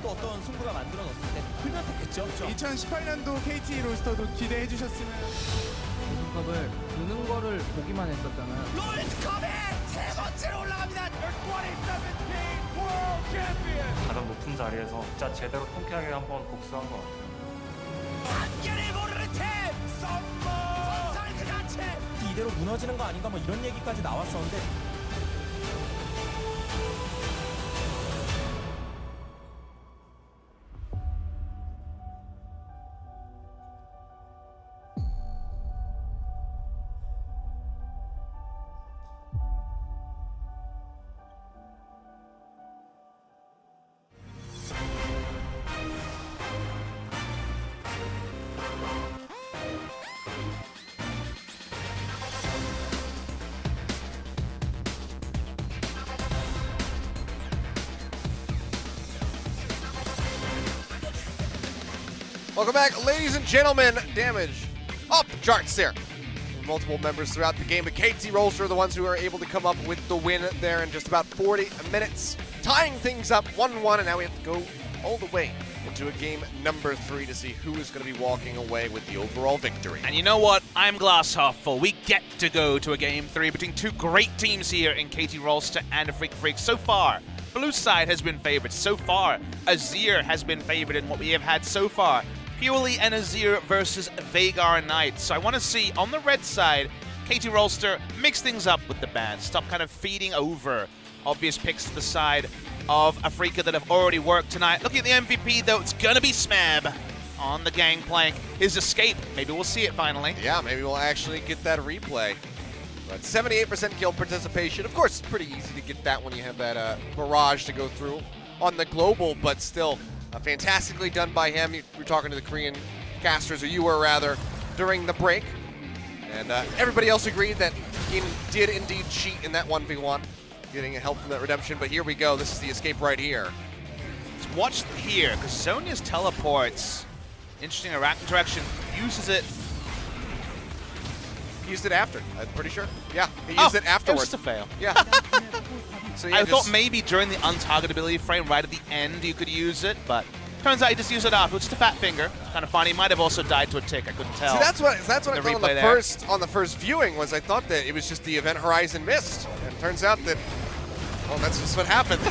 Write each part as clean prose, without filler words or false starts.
또 어떤 승부가 만들어졌을 때 풀면 됐겠죠. 2018년도 KT 롤스터도 기대해 주셨으면 컵을 두는 거를 보기만 했었잖아요. 롤드컵에 세 번째로 올라갑니다. 가장 높은 자리에서 진짜 제대로 통쾌하게 한번 복수한 것 같아요. 한결이 모르는 팀 썸머 전설의 자체 이대로 무너지는 거 아닌가 뭐 이런 얘기까지 나왔었는데 Welcome back, ladies and gentlemen. Damage up the charts there. Multiple members throughout the game, but KT Rolster are the ones who are able to come up with the win there in just about 40 minutes, tying things up 1-1, and now we have to go all the way into a game number 3 to see who is going to be walking away with the overall victory. And you know what? I'm glass half full. We get to go to a game 3 between two great teams here in KT Rolster and Afreeca Freecs. So far, blue side has been favored. So far, Azir has been favored in what we have had so far. Purely an Azir versus Veigar Knight. So I want to see, on the red side, KT Rolster mix things up with the bans. Stop kind of feeding over obvious picks to the side of Afreeca that have already worked tonight. Looking at the MVP, though, it's going to be Smeb on the Gangplank. His escape, maybe we'll see it finally. Yeah, maybe we'll actually get that replay. But 78% kill participation. Of course, it's pretty easy to get that when you have that barrage to go through on the global, but still, fantastically done by him. We were talking to the Korean casters, or you were rather, during the break. And everybody else agreed that Kiin did indeed cheat in that 1v1, getting help from that redemption. But here we go. This is the escape right here. Let's watch here, because Sonya's teleports. Interesting interaction. Uses it. He used it after, I'm pretty sure. Yeah, he used it afterwards. Just a fail. Yeah. So yeah, I thought maybe during the untargetability frame right at the end you could use it, but turns out he just used it afterwards. Just a fat finger. Kind of funny. He might have also died to a tick. I couldn't tell. See, that's what I thought on the there. first viewing was I thought that it was just the event horizon missed, and it turns out that that's just what happened.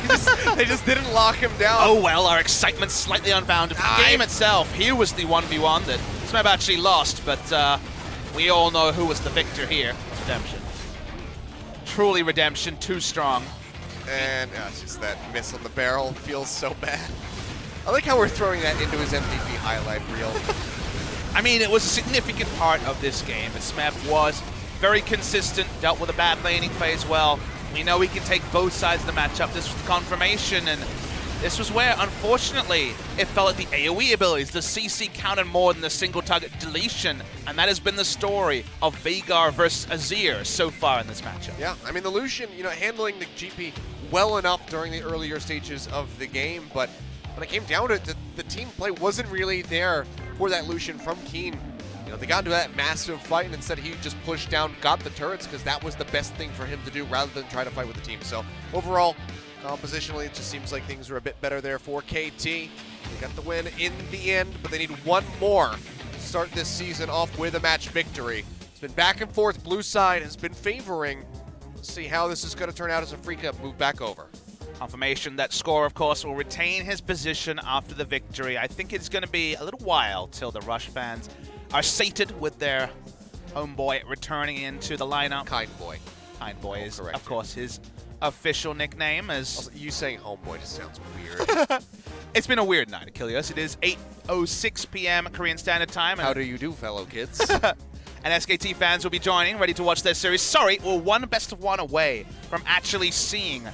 They just didn't lock him down. Oh well, our excitement's slightly unfounded. The game itself, here was the 1v1 that Smeb actually lost, but we all know who was the victor here. Redemption. Truly redemption, too strong. And it's just that miss on the barrel feels so bad. I like how we're throwing that into his MVP highlight reel. I mean, it was a significant part of this game. And Smeb was very consistent, dealt with a bad laning phase well. We know he can take both sides of the matchup. This was the confirmation, and this was where, unfortunately, it felt like the AoE abilities, the CC counted more than the single target deletion, and that has been the story of Veigar versus Azir so far in this matchup. Yeah, I mean, the Lucian, handling the GP well enough during the earlier stages of the game, but when it came down to it, the team play wasn't really there for that Lucian from Kiin. They got into that massive fight, and instead he just pushed down, got the turrets, because that was the best thing for him to do rather than try to fight with the team. So overall, compositionally, it just seems like things were a bit better there for KT. They got the win in the end, but they need one more to start this season off with a match victory. It's been back and forth. Blue side has been favoring. Let's see how this is going to turn out as Afreeca move back over. Confirmation that Score, of course, will retain his position after the victory. I think it's going to be a little while till the Rush fans are sated with their homeboy returning into the lineup. Kind boy. Kind boy is, of course, his official nickname. As also, you saying homeboy just sounds weird. It's been a weird night, Achilles. It is 8:06 p.m. Korean Standard Time. How do you do, fellow kids? And SKT fans will be joining, ready to watch their series. Sorry, we're one best of one away from actually seeing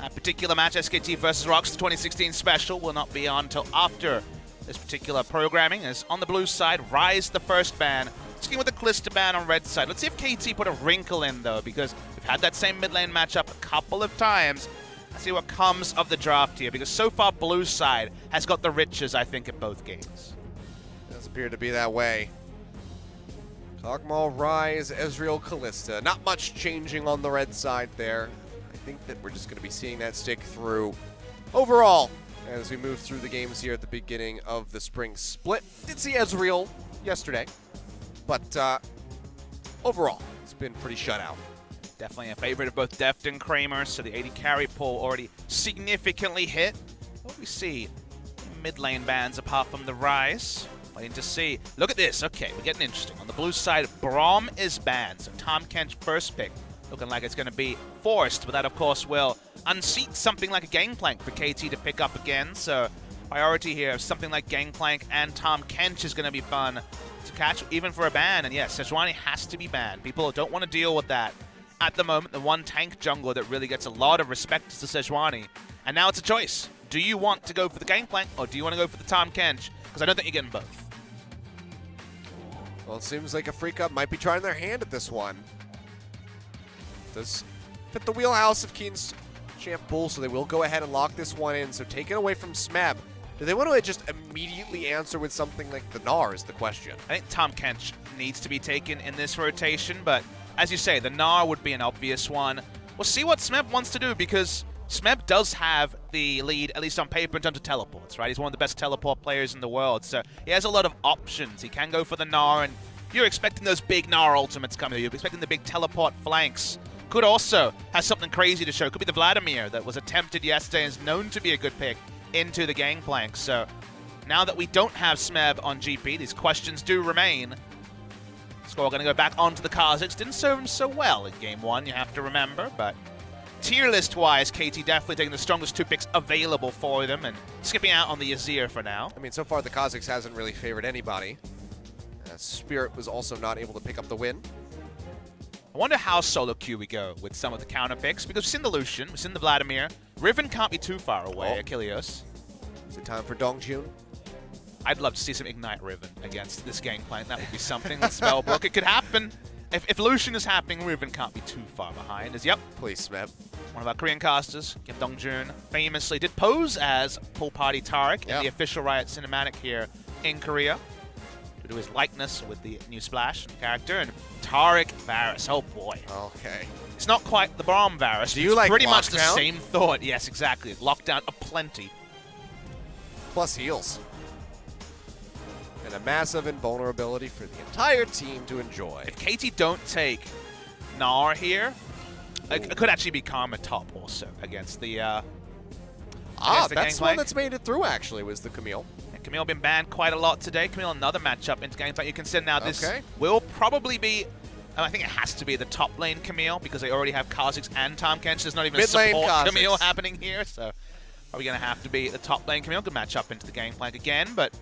a particular match. SKT versus Rocks, the 2016 special, will not be on until after this particular programming. As on the blue side, Rise the first ban. Sticking with the Calista ban on red side. Let's see if KT put a wrinkle in, though, because we've had that same mid lane matchup a couple of times. Let's see what comes of the draft here, because so far blue side has got the riches, I think, at both games. Does appear to be that way. Kog'Maw, Rise, Ezreal, Calista. Not much changing on the red side there. I think that we're just going to be seeing that stick through. Overall, as we move through the games here at the beginning of the spring split. Did see Ezreal yesterday, but overall, it's been pretty shut out. Definitely a favorite of both Deft and Kramer, so the AD carry pool already significantly hit. What do we see? Mid lane bans apart from the Rise. Waiting to see. Look at this. Okay, we're getting interesting. On the blue side, Braum is banned, so Tahm Kench first pick. Looking like it's going to be forced, but that, of course, will unseat something like a Gangplank for KT to pick up again. So priority here of something like Gangplank and Tahm Kench is going to be fun to catch, even for a ban. And yes, Shyvana has to be banned. People don't want to deal with that. At the moment, the one tank jungler that really gets a lot of respect is the Shyvana. And now it's a choice. Do you want to go for the Gangplank, or do you want to go for the Tahm Kench? Because I don't think you're getting both. Well, it seems like Afreeca might be trying their hand at this one. Does fit the wheelhouse of Kiin's champ pool, so they will go ahead and lock this one in. So take it away from Smeb. Do they want to just immediately answer with something like the Gnar is the question? I think Tahm Kench needs to be taken in this rotation, but as you say, the Gnar would be an obvious one. We'll see what Smeb wants to do, because Smeb does have the lead, at least on paper, in terms of teleports, right? He's one of the best teleport players in the world, so he has a lot of options. He can go for the Gnar, and if you're expecting those big Gnar ultimates coming, you're expecting the big teleport flanks. Could also have something crazy to show. Could be the Vladimir that was attempted yesterday and is known to be a good pick into the Gangplank. So now that we don't have Smeb on GP, these questions do remain. Score going to go back onto the Kha'Zix. Didn't serve him so well in game one, you have to remember, but tier list-wise, KT definitely taking the strongest two picks available for them and skipping out on the Azir for now. I mean, so far the Kha'Zix hasn't really favored anybody. Spirit was also not able to pick up the win. I wonder how solo queue we go with some of the counter picks, because we've seen the Lucian, we've seen the Vladimir. Riven can't be too far away, Achilles. Is it time for Dongjun? I'd love to see some Ignite Riven against this Gangplank. That would be something. Spellbook. It could happen. If Lucian is happening, Riven can't be too far behind. Yep. Please, Smeb. One of our Korean casters, Kim Dongjun, famously did pose as Pool Party Taric in the official Riot cinematic here in Korea, due to his likeness with the new Splash character. And Taric Varus, oh boy. Okay. It's not quite the Braum Varus. Do you it's like pretty much the lockdown? same thought. Yes, exactly. Lockdown aplenty. Plus heals. And a massive invulnerability for the entire team to enjoy. If KT don't take Gnar here, it could actually be Karma top also against the That's Gangplank. one that's made it through, actually, was the Camille. And Camille been banned quite a lot today. Camille, another matchup into Gangplank. You consider now this Okay. will probably be, I think it has to be the top lane Camille, because they already have Kha'Zix and Tahm Kench. There's not even Mid a lane support Kha'Zix. Camille happening here, so probably going to have to be the top lane Camille. Good matchup into the Gangplank again, but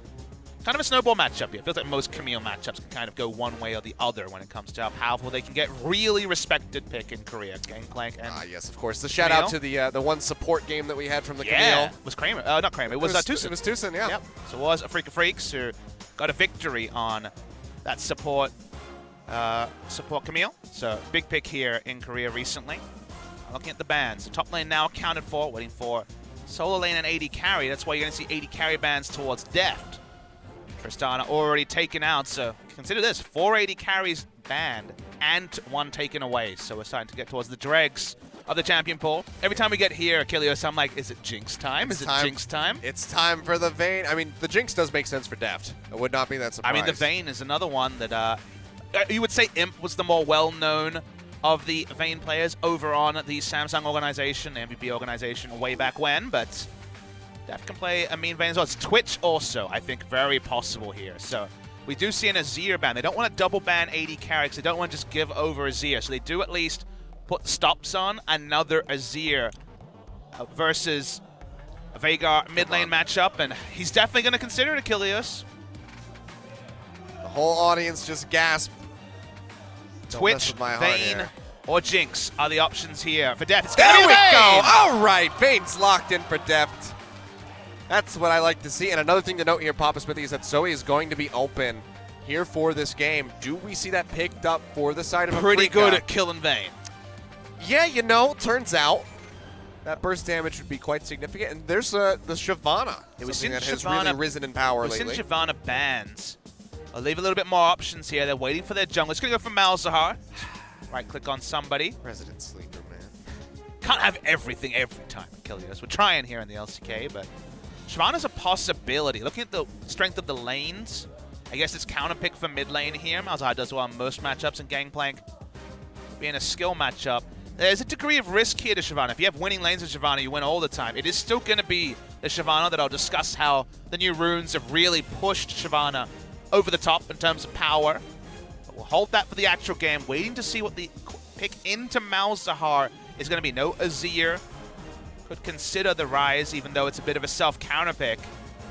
kind of a snowball matchup here. It feels like most Camille matchups can kind of go one way or the other when it comes to how powerful they can get. Really respected pick in Korea, Gangplank. And Yes, of course. The shout out to the one support game that we had from the Camille. it was Kramer. Not Kramer. It was TusiN. It was TusiN, yeah. Yep. So it was Afreeca Freecs who got a victory on that support Camille. So big pick here in Korea recently. Looking at the bans, the top lane now accounted for, waiting for solo lane and AD carry. That's why you're going to see AD carry bans towards Deft. Tristana already taken out, so consider this, 4 AD carries banned and 1 taken away. So we're starting to get towards the dregs of the champion pool. Every time we get here, Achilles, I'm like, is it Jinx time? Is it Jinx time? It's time for the Vayne. I mean, the Jinx does make sense for Deft. It would not be that surprised. I mean, the Vayne is another one that you would say Imp was the more well-known of the Vayne players over on the Samsung organization, the MVP organization way back when, but Deft can play a mean Vayne as well. It's Twitch also, I think, very possible here. So we do see an Azir ban. They don't want to double ban AD carries. They don't want to just give over Azir. So they do at least put the stops on another Azir versus a Veigar mid lane matchup. And he's definitely going to consider it, Achilles. The whole audience just gasped. Twitch, Vayne, or Jinx are the options here for Deft. It's There gonna we be Vayne! go. All right, Vayne's locked in for Deft. That's what I like to see. And another thing to note here, Papa Smithy, is that Zoe is going to be open here for this game. Do we see that picked up for the side of Pretty Afreeca? good at killing Vayne. Yeah, you know, turns out that burst damage would be quite significant. And there's the Shyvana. Yeah, we've something seen that has Shyvana- really risen in power We've lately. seen Shyvana bans. I'll leave a little bit more options here. They're waiting for their jungle. It's going to go for Malzahar. Right-click on somebody. Resident Sleeper, man. Can't have everything every time, Achilles. We're trying here in the LCK, but Shyvana's a possibility. Looking at the strength of the lanes, I guess it's counter pick for mid lane here. Malzahar does well in most matchups, and Gangplank being a skill matchup. There's a degree of risk here to Shyvana. If you have winning lanes with Shyvana, you win all the time. It is still going to be the Shyvana that I'll discuss how the new runes have really pushed Shyvana over the top in terms of power. But we'll hold that for the actual game, waiting to see what the pick into Malzahar is going to be. No Azir. Could consider the Rise, even though it's a bit of a self-counter pick.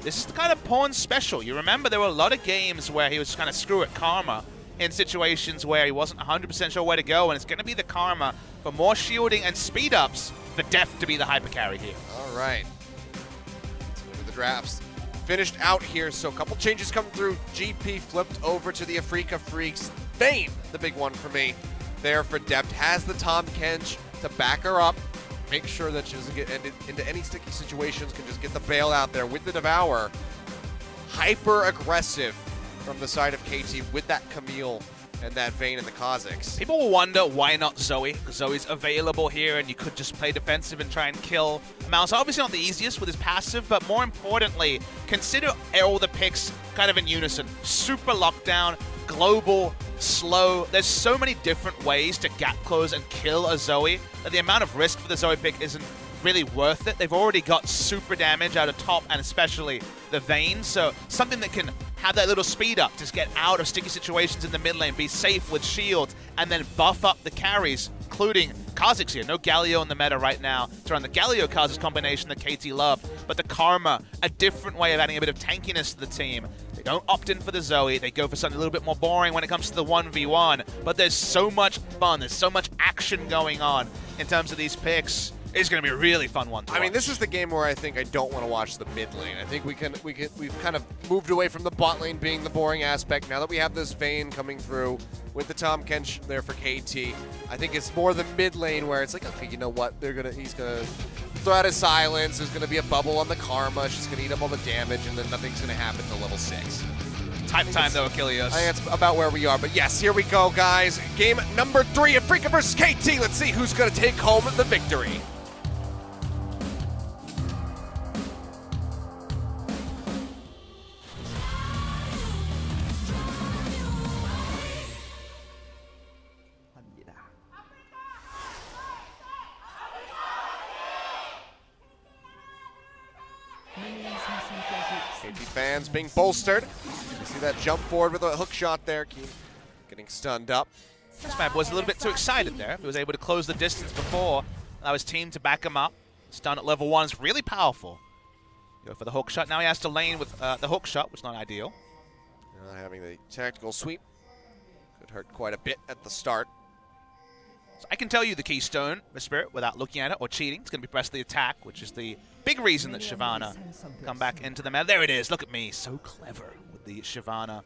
This is the kind of pawn special. You remember there were a lot of games where he was kind of screw at Karma in situations where he wasn't 100% sure where to go, and it's going to be the Karma for more shielding and speed-ups for Deft to be the hyper carry here. All right. Let's look at the drafts. Finished out here, so a couple changes come through. GP flipped over to the Afreeca Freecs. Vayne, the big one for me, there for Deft. Has the Tahm Kench to back her up. Make sure that she doesn't get into any sticky situations, can just get the bail out there with the Devour. Hyper aggressive from the side of KT with that Camille and that Vayne and the Kha'Zix. People will wonder why not Zoe, because Zoe's available here and you could just play defensive and try and kill Mouse. Obviously not the easiest with his passive, but more importantly, consider all the picks kind of in unison. Super lockdown, global, slow. There's so many different ways to gap close and kill a Zoe that the amount of risk for the Zoe pick isn't really worth it. They've already got super damage out of top and especially the Vayne, so something that can have that little speed up, just get out of sticky situations in the mid lane, be safe with shields, and then buff up the carries, including Kha'Zix here. No Galio in the meta right now to run the Galio-Kha'Zix combination that KT love, but the Karma, a different way of adding a bit of tankiness to the team. They don't opt in for the Zoe, they go for something a little bit more boring when it comes to the 1v1, but there's so much fun, there's so much action going on in terms of these picks. It's going to be a really fun one to watch. I mean, this is the game where I think I don't want to watch the mid lane. I think we've kind of moved away from the bot lane being the boring aspect. Now that we have this Vayne coming through with the Tahm Kench there for KT, I think it's more the mid lane where it's like, okay, you know what? He's gonna throw out his silence. There's gonna be a bubble on the Karma. She's gonna eat up all the damage, and then nothing's gonna happen till level 6. Time though, Achilles. I think that's about where we are. But yes, here we go, guys. Game number 3 of Afreeca versus KT. Let's see who's gonna take home the victory. KT fans being bolstered. You see that jump forward with a hook shot there. Kiin getting stunned up. Smeb was a little bit too excited there. He was able to close the distance before. Allow his team to back him up. Stun at level 1 is really powerful. Go for the hook shot. Now he has to lane with the hook shot, which is not ideal. Having the tactical sweep could hurt quite a bit at the start. So I can tell you the keystone, the Spirit, without looking at it or cheating. It's going to be press the attack, which is the big reason that Shyvana come back into the meta. There it is. Look at me. So clever with the Shyvana.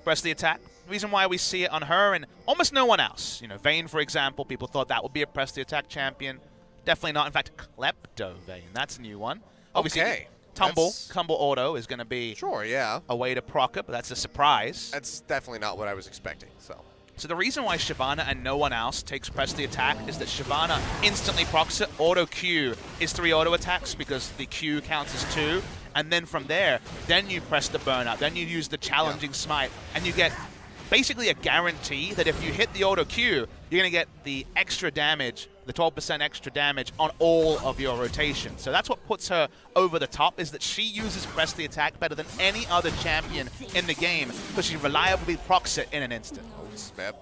Press the attack. The reason why we see it on her and almost no one else. You know, Vayne, for example, people thought that would be a press the attack champion. Definitely not. In fact, Klepto Vayne. That's a new one. Obviously, okay. Tumble auto is going to be a way to proc it, but that's a surprise. That's definitely not what I was expecting. So the reason why Shyvana and no one else takes press the attack is that Shyvana instantly procs it. Auto Q is 3 auto attacks because the Q counts as 2. And then from there, then you press the burnout. Then you use the challenging smite. And you get basically a guarantee that if you hit the auto Q, you're going to get the extra damage, the 12% extra damage on all of your rotation. So that's what puts her over the top, is that she uses press the attack better than any other champion in the game because she reliably procs it in an instant. Smeb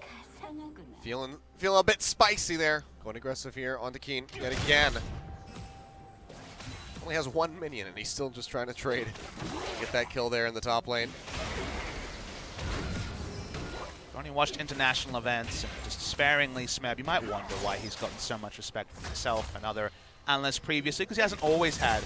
feeling a bit spicy there. Going aggressive here onto Kiin yet again. Only has 1 minion and he's still just trying to trade. Get that kill there in the top lane. I've only watched international events and just sparingly Smeb. You might wonder why he's gotten so much respect from himself and other analysts previously, because he hasn't always had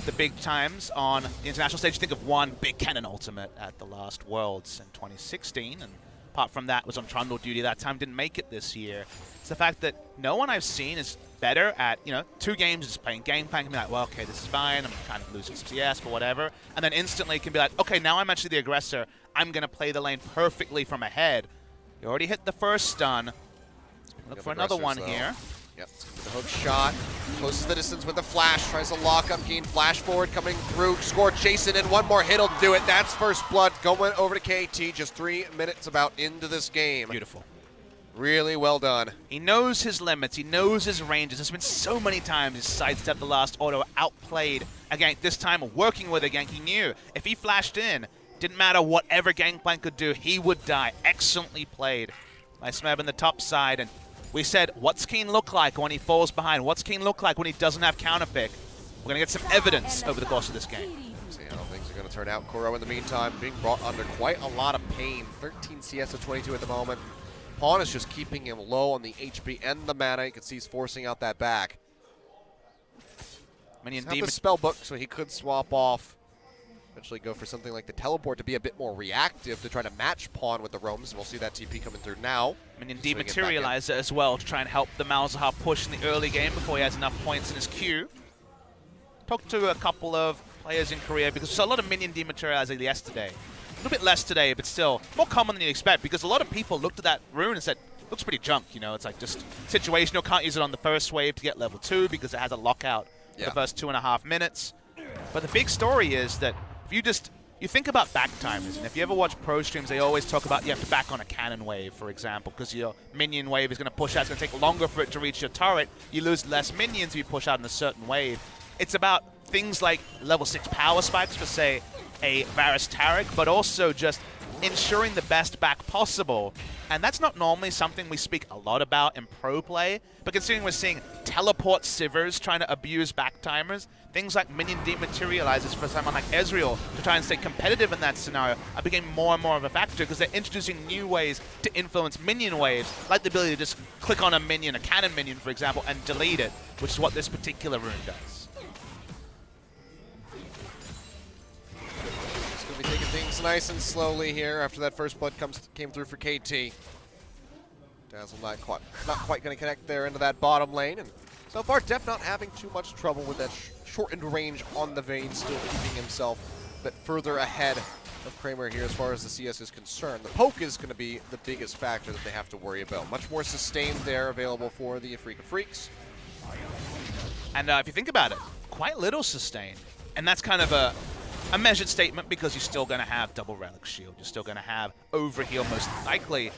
the big times on the international stage. Think of one big cannon ultimate at the last Worlds in 2016, and apart from that was on Trundle duty that time, didn't make it this year. It's the fact that no one I've seen is better at, 2 games just playing Gangplank and be like, well, okay, this is fine, I'm kind of losing some CS, but whatever. And then instantly can be like, okay, now I'm actually the aggressor. I'm going to play the lane perfectly from ahead. You already hit the first stun. Look for another one here. Yep, the hook shot. Closes the distance with the flash. Tries to lock up Kiin. Flash forward coming through. Score chasing in. One more hit'll do it. That's first blood going over to KT. Just 3 minutes about into this game. Beautiful. Really well done. He knows his limits. He knows his ranges. There's been so many times he's sidestepped the last auto, outplayed a gank. This time working with a gank. He knew if he flashed in, didn't matter whatever Gangplank could do, he would die. Excellently played by Smeb in the top side. And we said, what's Kiin look like when he falls behind? What's Kiin look like when he doesn't have counterpick? We're going to get some evidence over the course of this game. See how things are going to turn out. Kuro in the meantime being brought under quite a lot of pain. 13 CS of 22 at the moment. Pawn is just keeping him low on the HP and the mana. You can see he's forcing out that back. Minion He's got the spell book, so he could swap off. Eventually go for something like the teleport to be a bit more reactive to try to match Pawn with the roams. We'll see that TP coming through now. Minion dematerializer as well to try and help the Malzahar push in the early game before he has enough points in his queue. Talked to a couple of players in Korea because there's a lot of Minion dematerializer yesterday. A little bit less today, but still more common than you'd expect because a lot of people looked at that rune and said, looks pretty junk, you know, it's like just situational, can't use it on the first wave to get level 2 because it has a lockout for the first 2.5 minutes. But the big story is that if you think about back timers, and if you ever watch pro streams, they always talk about you have to back on a cannon wave, for example, because your minion wave is going to push out. It's going to take longer for it to reach your turret. You lose less minions if you push out in a certain wave. It's about things like level 6 power spikes for, say, a Varus Taric, but also just ensuring the best back possible. And that's not normally something we speak a lot about in pro play, but considering we're seeing teleport sivers trying to abuse back timers, things like minion dematerializers for someone like Ezreal to try and stay competitive in that scenario are becoming more and more of a factor because they're introducing new ways to influence minion waves, like the ability to just click on a minion, a cannon minion, for example, and delete it, which is what this particular rune does. Be taking things nice and slowly here after that first blood came through for KT. Dazzle not quite going to connect there into that bottom lane, and so far Deft not having too much trouble with that shortened range on the Vayne, still keeping himself a bit further ahead of Kramer here as far as the CS is concerned. The poke is going to be the biggest factor that they have to worry about. Much more sustain there available for the Afreeca Freecs. And if you think about it, quite little sustain, and that's kind of a measured statement because you're still going to have double relic shield. You're still going to have overheal most likely.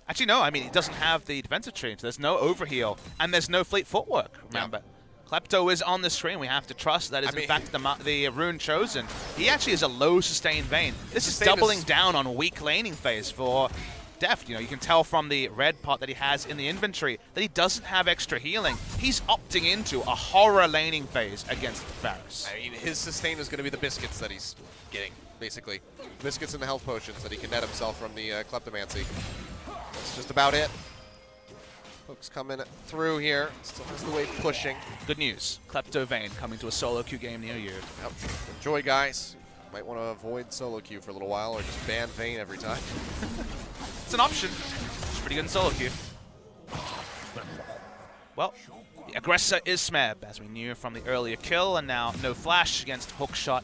Actually, no. I mean, he doesn't have the defensive tree, so there's no overheal, and there's no fleet footwork, remember. Klepto is on the screen. We have to trust that is, in fact, the rune chosen. He actually is a low sustained Vayne. This is doubling down on a weak laning phase for Deft. You know, you can tell from the red pot that he has in the inventory that he doesn't have extra healing. He's opting into a horror laning phase against Varus. I mean, his sustain is going to be the biscuits that he's getting, basically. Biscuits and the health potions that he can net himself from the Kleptomancy. That's just about it. Hook's coming through here. Still has the wave pushing. Good news. Klepto Vayne coming to a solo queue game near you. Yep. Enjoy, guys. Might want to avoid solo queue for a little while or just ban Vayne every time. It's an option. It's pretty good in solo queue. Well, the aggressor is Smeb, as we knew from the earlier kill, and now no flash against hookshot.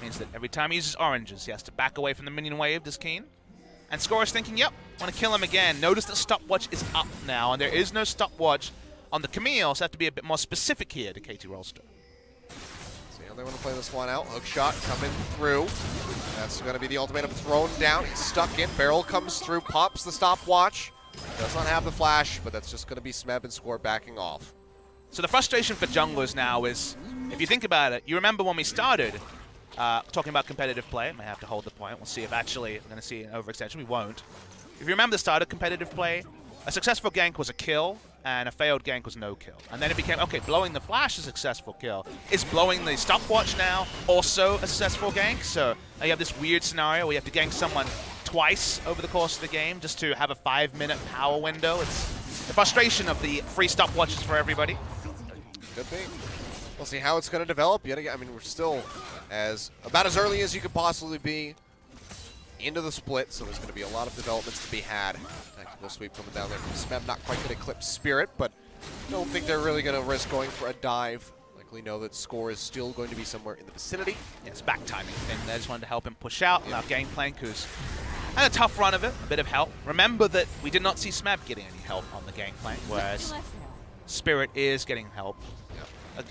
Means that every time he uses oranges, he has to back away from the minion wave, does Kiin. And Score is thinking, yep, want to kill him again. Notice the stopwatch is up now, and there is no stopwatch on the Camille, so have to be a bit more specific here to KT Rolster. See how they want to play this one out. Hookshot coming through. That's going to be the ultimatum thrown down. He's stuck in. Barrel comes through, pops the stopwatch. Does not have the flash, but that's just going to be Smeb and Score backing off. So the frustration for junglers now is, if you think about it, you remember when we started talking about competitive play. I may have to hold the point. We'll see if actually we're going to see an overextension. We won't. If you remember the start of competitive play, a successful gank was a kill, and a failed gank was no kill. And then it became, okay, blowing the flash is a successful kill. Is blowing the stopwatch now also a successful gank? So now you have this weird scenario where you have to gank someone twice over the course of the game just to have a 5-minute power window. It's the frustration of the free stopwatches for everybody. Could be. We'll see how it's going to develop. Yet again, I mean, we're still about as early as you could possibly be into the split, so there's going to be a lot of developments to be had. Tactical sweep coming down there from Smeb, not quite going to clip Spirit, but don't think they're really going to risk going for a dive. Likely know that Score is still going to be somewhere in the vicinity. Yeah, it's back timing thing. They just wanted to help him push out. Now Gangplank, who's had a tough run of it, a bit of help. Remember that we did not see Smeb getting any help on the Gangplank, whereas Spirit is getting help.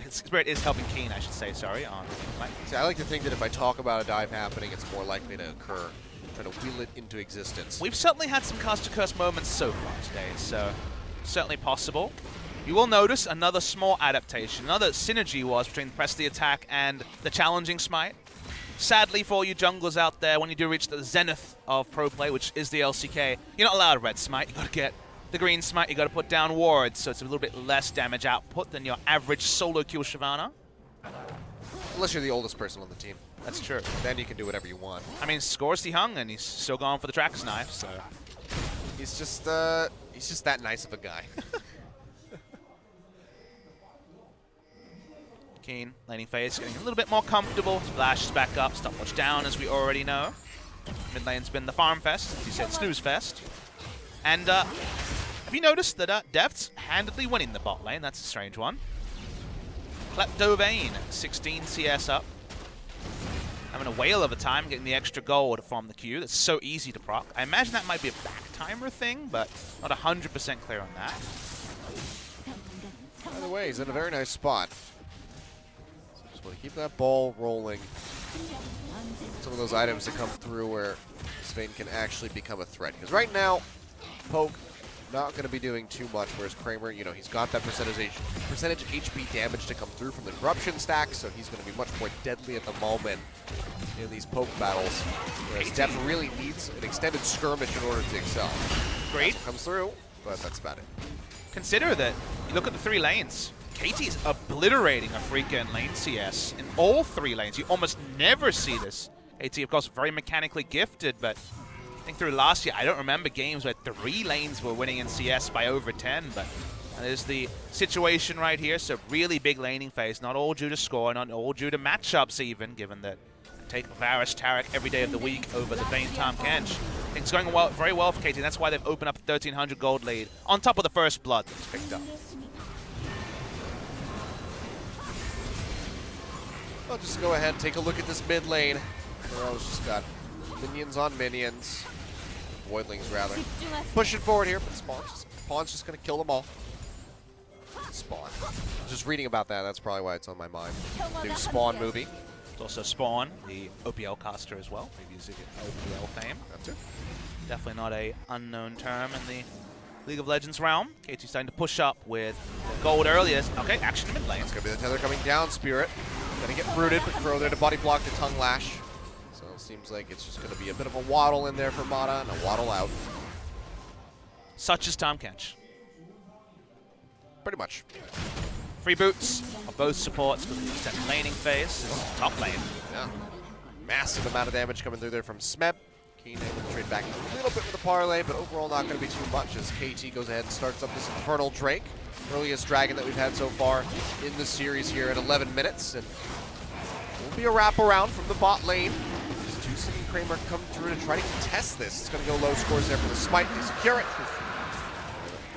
Spirit is helping Kiin, I should say, sorry, on Gangplank. See, I like to think that if I talk about a dive happening, it's more likely to occur. Trying to wheel it into existence. We've certainly had some curse moments so far today, so certainly possible. You will notice another small adaptation, another synergy was between press the attack and the challenging smite. Sadly for all you junglers out there, when you do reach the zenith of pro play, which is the LCK, you're not allowed red smite. You got to get the green smite, you got to put down wards, so it's a little bit less damage output than your average solo kill Shyvana. Unless you're the oldest person on the team. That's true. Then you can do whatever you want. I mean, scores he hung, and he's still going for the Trax knife, so. He's just that nice of a guy. Kiin, laning phase, getting a little bit more comfortable. Flash is back up, stopwatch down, as we already know. Mid lane's been the farm fest, as you said, snooze fest. And have you noticed that Deft's handedly winning the bot lane? That's a strange one. Klepto Vayne, 16 CS up. Having a whale of a time getting the extra gold from the queue. That's so easy to proc. I imagine that might be a back-timer thing, but not 100% clear on that. By the way, he's in a very nice spot. So just want to keep that ball rolling. Some of those items that come through where Vayne can actually become a threat. Because right now, poke not going to be doing too much, whereas Kramer, you know, he's got that percentage HP damage to come through from the corruption stack, so he's going to be much more deadly at the moment in these poke battles. Whereas Deft really needs an extended skirmish in order to excel. Great. Comes through, but that's about it. Consider that you look at the 3 lanes. KT is obliterating Afreeca in lane CS in all 3 lanes. You almost never see this. KT, of course, very mechanically gifted, but I think through last year, I don't remember games where 3 lanes were winning in CS by over 10, but there's the situation right here. So really big laning phase, not all due to score, not all due to matchups even, given that take Varus, Taric every day of the week over the Vayne, Tahm, Kench. Things going very well for KT, and that's why they've opened up a 1,300 gold lead on top of the first blood that's picked up. I'll just go ahead and take a look at this mid lane. Kuro's just got minions on minions. Voidlings, rather. Pushing forward here, but Spawn's just going to kill them all. Spawn. Just reading about that, that's probably why it's on my mind. New Spawn movie. There's also Spawn, the OPL caster as well. Maybe OPL fame. That's it. Definitely not a unknown term in the League of Legends realm. KT starting to push up with gold earlier. Okay, action in mid lane. It's going to be the tether coming down, Spirit. Going to get rooted, but Kuro there to body block the tongue lash. So it seems like it's just going to be a bit of a waddle in there for Mata and a waddle out. Such as Tahm Kench. Pretty much. Free boots of both supports because of the extended laning phase. Top lane. Yeah. Massive amount of damage coming through there from Smeb. Kiin able to trade back a little bit with the parlay, but overall not going to be too much as KT goes ahead and starts up this Infernal Drake. Earliest dragon that we've had so far in the series here at 11 minutes. And it will be a wraparound from the bot lane. TusiN and Kramer come through to try to contest this. It's going to go low scores there for the smite. They secure it.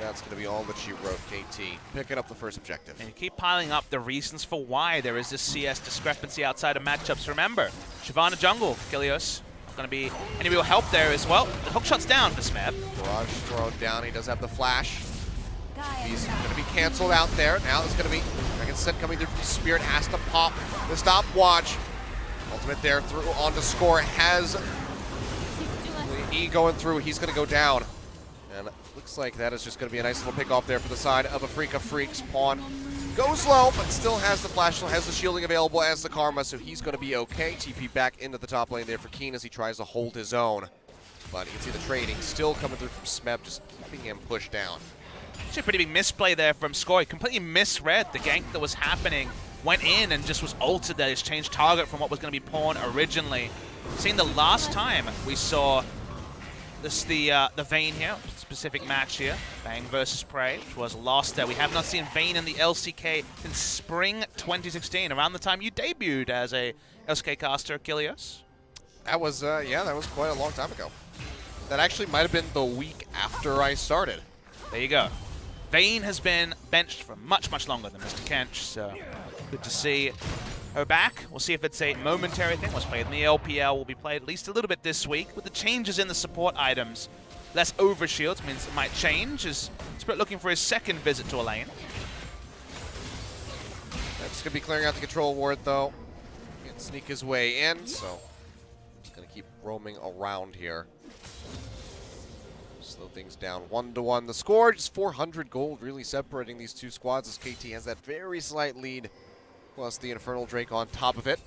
That's going to be all that she wrote, KT. Picking up the first objective. And you keep piling up the reasons for why there is this CS discrepancy outside of matchups. Remember, Shyvana jungle, Kilios. Going to be any real help there as well. The hook shot's down for Smeb. Barrage thrown down. He does have the flash. He's going to be canceled out there. Now there's going to be Dragon Set coming through from Spirit. Has to pop the stopwatch. Ultimate there through onto score. Has E going through. He's going to go down. And it looks like that is just going to be a nice little pick off there for the side of Afreeca Freecs. Pawn goes low, but still has the flash, still has the shielding available as the Karma, so he's going to be okay. TP back into the top lane there for Kiin as he tries to hold his own. But you can see the trading still coming through from Smeb, just keeping him pushed down. Actually a pretty big misplay there from Score. He completely misread the gank that was happening. Went in and just was altered there. He's changed target from what was going to be pawn originally. Seeing the last time we saw this the Vayne here, specific match here, Bang versus Prey, which was lost there. We have not seen Vayne in the LCK since spring 2016, around the time you debuted as a LCK caster, Kilios. That was, yeah, that was quite a long time ago. That actually might have been the week after I started. There you go. Vayne has been benched for much, much longer than Mr. Kench, so good to see her back. We'll see if it's a momentary thing. Was played in the LPL, will be played at least a little bit this week. With the changes in the support items, less overshields means it might change. Is Spirit looking for his second visit to a lane? Just gonna be clearing out the control ward though. Can't sneak his way in, so just gonna keep roaming around here. Slow things down 1-1. The score just 400 gold, really separating these two squads as KT has that very slight lead, plus the Infernal Drake on top of it.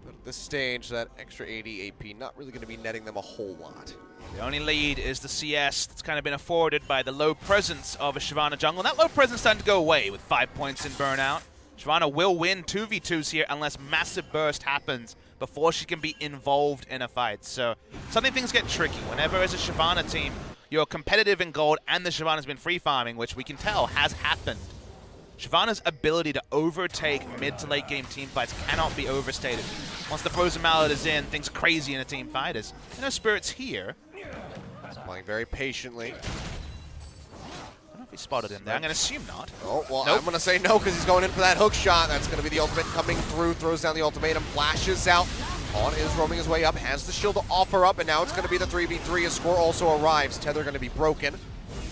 But at this stage, that extra 80 AP not really going to be netting them a whole lot. The only lead is the CS that's kind of been afforded by the low presence of a Shyvana jungle. And that low presence starting to go away with 5 points in burnout. Shyvana will win 2v2s here unless massive burst happens before she can be involved in a fight. So suddenly things get tricky. Whenever as a Shyvana team, you're competitive in gold and the Shyvana's been free farming, which we can tell has happened. Shyvana's ability to overtake mid to late game team fights cannot be overstated. Once the Frozen Mallet is in, things crazy in a team fight. As you know, Spirit's here. He's playing very patiently. I don't know if he spotted him there. I'm going to assume not. Oh, well, Nope. I'm going to say no because he's going in for that hook shot. That's going to be the ultimate coming through. Throws down the ultimatum, flashes out. On is roaming his way up, has the shield to offer up, and now it's going to be the 3v3 as score also arrives. Tether going to be broken.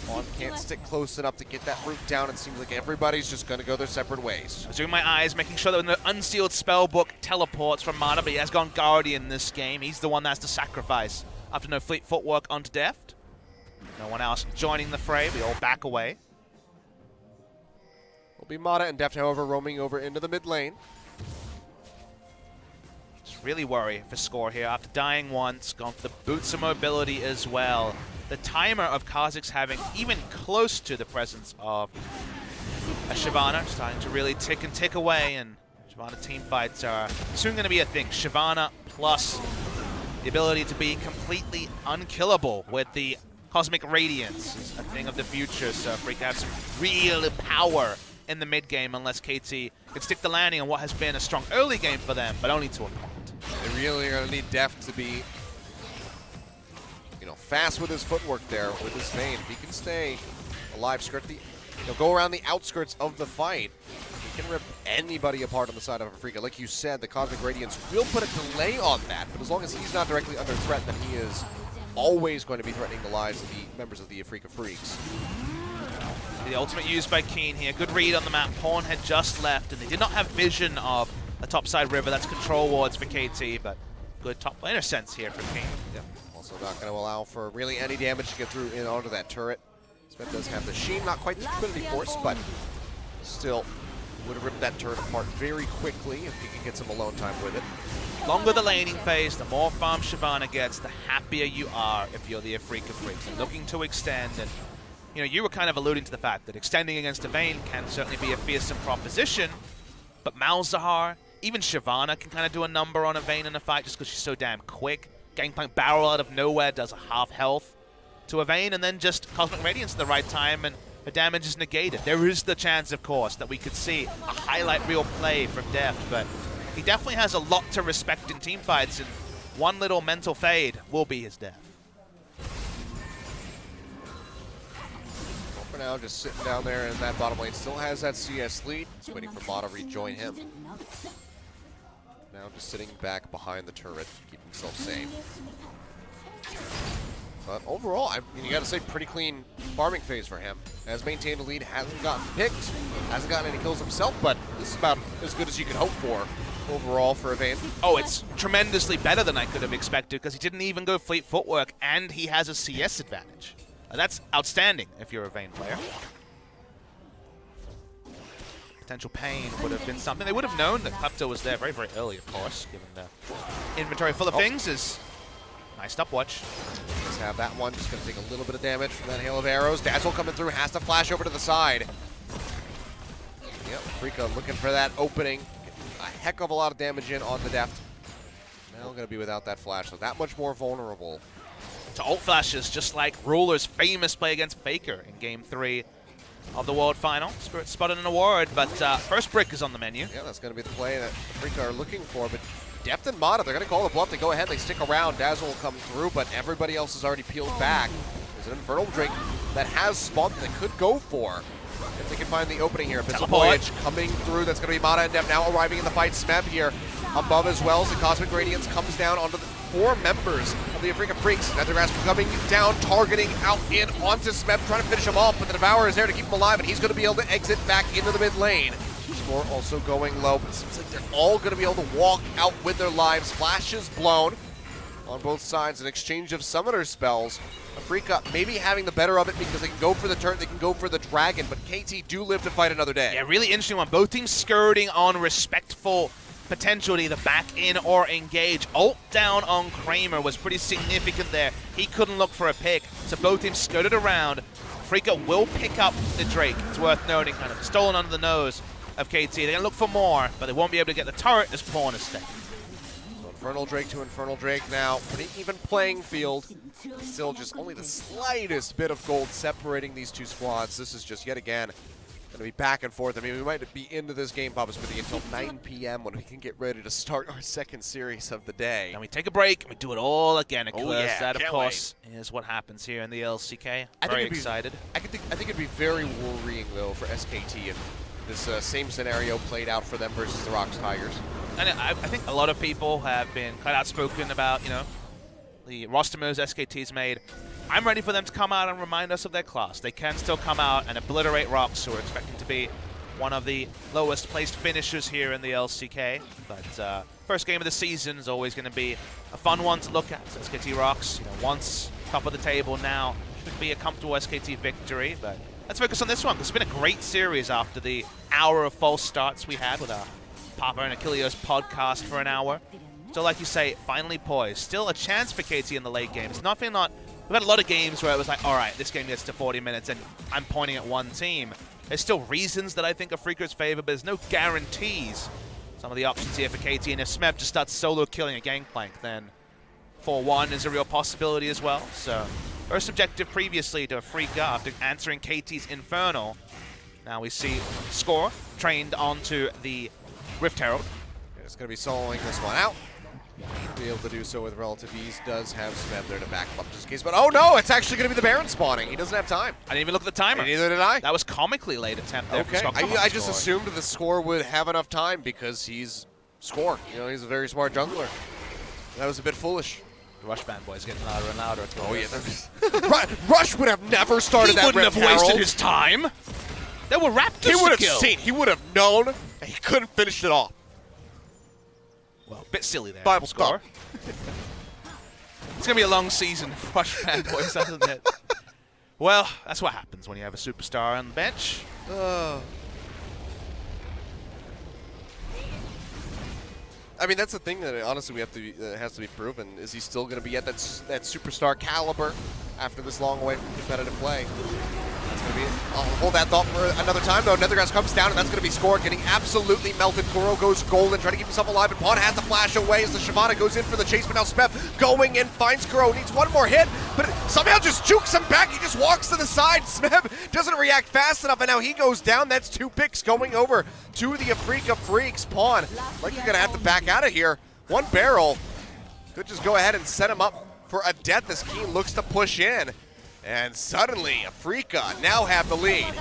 On can't stick close enough to get that root down. It seems like everybody's just going to go their separate ways. I was doing my eyes, making sure that when the unsealed spellbook teleports from Mana, but he has gone Guardian this game. He's the one that has to sacrifice after no fleet footwork onto Deft. No one else joining the fray. We all back away. Will be Mata and Deft, however, roaming over into the mid lane. Just really worry for score here. After dying once, gone for the boots of mobility as well. The timer of Kha'Zix having even close to the presence of a Shyvana, starting to really tick and tick away, and Shyvana team fights are soon going to be a thing. Shyvana plus the ability to be completely unkillable with the Cosmic Radiance is a thing of the future, so Afreeca have some real power in the mid game unless KT can stick the landing on what has been a strong early game for them, but only to a point. They really are going to need Deft to be, fast with his footwork there, with his Vayne. If he can stay alive, go around the outskirts of the fight, he can rip anybody apart on the side of Afreeca. Like you said, the Cosmic Radiance will put a delay on that, but as long as he's not directly under threat, then he is always going to be threatening the lives of the members of the Afreeca Freecs. The ultimate used by Kiin here. Good read on the map. Pawn had just left, and they did not have vision of the topside river. That's control wards for KT, but good top laner sense here from Kiin. Yep. Also not going to allow for really any damage to get through in onto that turret. Smeb does have the Sheen, not quite the Trinity Force, but still would have ripped that turret apart very quickly if he could get some alone time with it. Longer the laning phase, the more farm Shyvana gets, the happier you are if you're the Afreeca Freecs. And looking to extend, and you were kind of alluding to the fact that extending against a Vayne can certainly be a fearsome proposition, but Malzahar, even Shyvana can kind of do a number on a Vayne in a fight just because she's so damn quick. Gangplank barrel out of nowhere does a half health to a Vayne, and then just Cosmic Radiance at the right time, and the damage is negated. There is the chance, of course, that we could see a highlight reel play from Deft, but he definitely has a lot to respect in team fights, and one little mental fade will be his death. Well, for now, just sitting down there in that bottom lane, still has that CS lead. Just waiting for Mata to rejoin him. Now just sitting back behind the turret, keep himself safe. But overall, you got to say, pretty clean farming phase for him. Has maintained a lead, hasn't gotten picked, hasn't gotten any kills himself, but this is about as good as you can hope for overall for a Vayne. Oh, it's tremendously better than I could have expected because he didn't even go fleet footwork, and he has a CS advantage. That's outstanding if you're a Vayne player. Potential pain would have been something. They would have known that Klepto was there very, very early, of course, given the inventory full of things. Is nice stopwatch. Just have that one. Just going to take a little bit of damage from that hail of arrows. Dazzle coming through. Has to flash over to the side. Yep, Afreeca looking for that opening. A heck of a lot of damage in on the Deft. Now going to be without that flash, so that much more vulnerable. To ult flashes, just like Ruler's famous play against FLICKR in Game 3 of the World Final. Spirit spotted an award, but first brick is on the menu. Yeah, that's going to be the play that Afreeca are looking for, but Deft and Mata, they're going to call the bluff. They go ahead, they stick around. Dazzle will come through, but everybody else is already peeled back. There's an Infernal Drake that has spawned that they could go for if they can find the opening here. Abyssal Voyage coming through. That's going to be Mata and Deft now arriving in the fight. Smeb here above as well as the Cosmic Radiance comes down onto the 4 members of the Afreeca Freecs. Nethergrasp coming down, targeting out in onto Smeb, trying to finish him off, but the Devourer is there to keep him alive, and he's going to be able to exit back into the mid lane. Score also going low, but it seems like they're all going to be able to walk out with their lives. Flashes blown on both sides, an exchange of summoner spells. Afreeca maybe having the better of it because they can go for the turret, they can go for the dragon, but KT do live to fight another day. Yeah, really interesting one. Both teams skirting on respectful potential to either back in or engage. Ult down on Kramer was pretty significant there. He couldn't look for a pick, so both teams skirted around. Afreeca will pick up the Drake. It's worth noting, kind of stolen under the nose of KT. They're going to look for more, but they won't be able to get the turret as pawn instead. So Infernal Drake to Infernal Drake now. Pretty even playing field. Still just only the slightest bit of gold separating these two squads. This is just yet again going to be back and forth. I mean, we might be into this game, Papa Smithy, until 9 p.m. when we can get ready to start our second series of the day. And we take a break, and we do it all again. Oh, yeah, that, of can't course, is what happens here in the LCK. Very excited. I think it'd be very worrying, though, for SKT if this same scenario played out for them versus the Rocks Tigers. And I think a lot of people have been quite outspoken about, you know, the roster moves SKT's made. I'm ready for them to come out and remind us of their class. They can still come out and obliterate Rocks, who are expecting to be one of the lowest placed finishers here in the LCK. But first game of the season is always going to be a fun one to look at. SKT Rocks, you know, once top of the table now, should be a comfortable SKT victory. But let's focus on this one, because it's been a great series after the hour of false starts we had with our Papa and Achilleos podcast for an hour. So like you say, finally poised. Still a chance for KT in the late game. It's nothing not... We've had a lot of games where it was like, all right, this game gets to 40 minutes and I'm pointing at one team. There's still reasons that I think Afreeca's favor, but there's no guarantees. Some of the options here for KT, and if Smeb just starts solo killing a Gangplank, then 4-1 is a real possibility as well. So first objective previously to Afreeca after answering KT's Infernal. Now we see Score trained onto the Rift Herald. It's going to be soloing this one out. Be able to do so with relative ease. Does have Smeb there to back him up just in case, but oh no, it's actually going to be the Baron spawning. He doesn't have time. I didn't even look at the timer. Neither did I. That was comically late attempt there. Okay, I just assumed the Score would have enough time because he's Score. You know, he's a very smart jungler. That was a bit foolish. The Rush fanboy's getting louder and louder. Oh yeah, Rush would have never started that. He wouldn't have wasted his time. There were Raptors He would have to kill. seen. He would have known, and he couldn't finish it off. Well, bit silly there. Bible Score. It's going to be a long season for Rush fanboys, isn't it? Well, that's what happens when you have a superstar on the bench. I mean, that's the thing that honestly we have to has to be proven. Is he still going to be at that superstar caliber after this long away from competitive play? That's going to be it. I'll hold that thought for another time, though. Nethergrass comes down, and that's going to be Score getting absolutely melted. Kuro goes golden, trying to keep himself alive, and Pawn has the flash away as the Shyvana goes in for the chase, but now Smeb going in, finds Kuro, needs one more hit, but it somehow just jukes him back. He just walks to the side. Smeb doesn't react fast enough, and now he goes down. That's 2 picks going over to the Afreeca Freecs. Pawn, like you're going to have to back out of here. 1 barrel could just go ahead and set him up for a death as Kiin looks to push in. And suddenly, Afreeca now have the lead.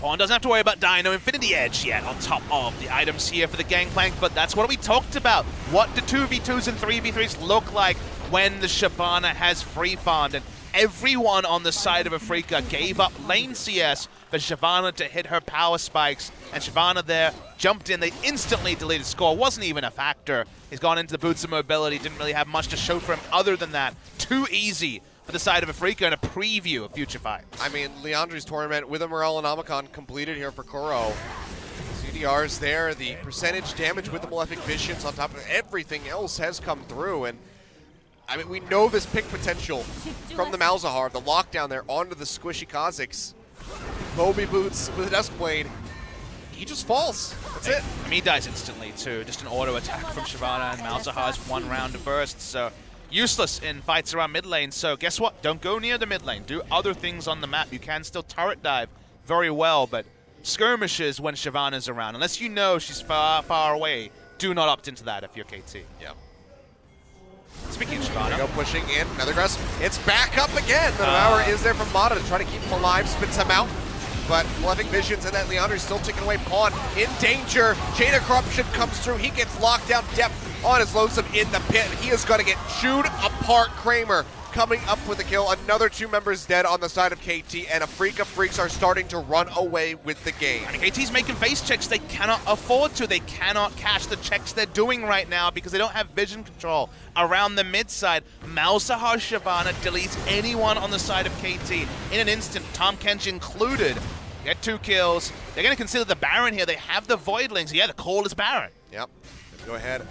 Pawn doesn't have to worry about dying, no Infinity Edge yet on top of the items here for the Gangplank, but that's what we talked about. What do 2v2s and 3v3s look like when the Shyvana has free farmed? And everyone on the side of Afreeca gave up lane CS for Shyvana to hit her power spikes, and Shyvana there jumped in. They instantly deleted Score. Wasn't even a factor. He's gone into the boots of mobility, didn't really have much to show for him other than that. Too easy for the side of Afreeca and a preview of future fights. I mean, Leandri's tournament with a Morellonomicon completed here for Kuro. CDR's there, the percentage damage with the Malefic Visions on top of everything else has come through, and I mean, we know this pick potential from the Malzahar, the lockdown there onto the squishy Kha'Zix. Moby boots with a Duskblade. He just falls. That's it. I mean, he dies instantly too. Just an auto attack from Shyvana, and Malzahar's 1 round of burst, so useless in fights around mid lane. So guess what? Don't go near the mid lane. Do other things on the map. You can still turret dive very well, but skirmishes when Shyvana's around. Unless you know she's far, far away, do not opt into that if you're KT. Yeah. Speaking of Shyvana, Go pushing in. Nethergrass. It's back up again. The Devour is there from Mata to try to keep him alive, spits him out. But Malefic Visions and that Leandri's still taking away Pawn. In danger. Chain of Corruption comes through. He gets locked down. Deft on his lonesome in the pit. He is going to get chewed apart. Kramer coming up with a kill. Another 2 members dead on the side of KT, and Afreeca Freecs are starting to run away with the game. I mean, KT's making face checks they cannot afford to. They cannot cash the checks they're doing right now because they don't have vision control around the mid side. Malzahar Shyvana deletes anyone on the side of KT in an instant, Tahm, Kench included. Get 2 kills. They're going to consider the Baron here. They have the Voidlings. Yeah, the call is Baron. Yep. Go ahead.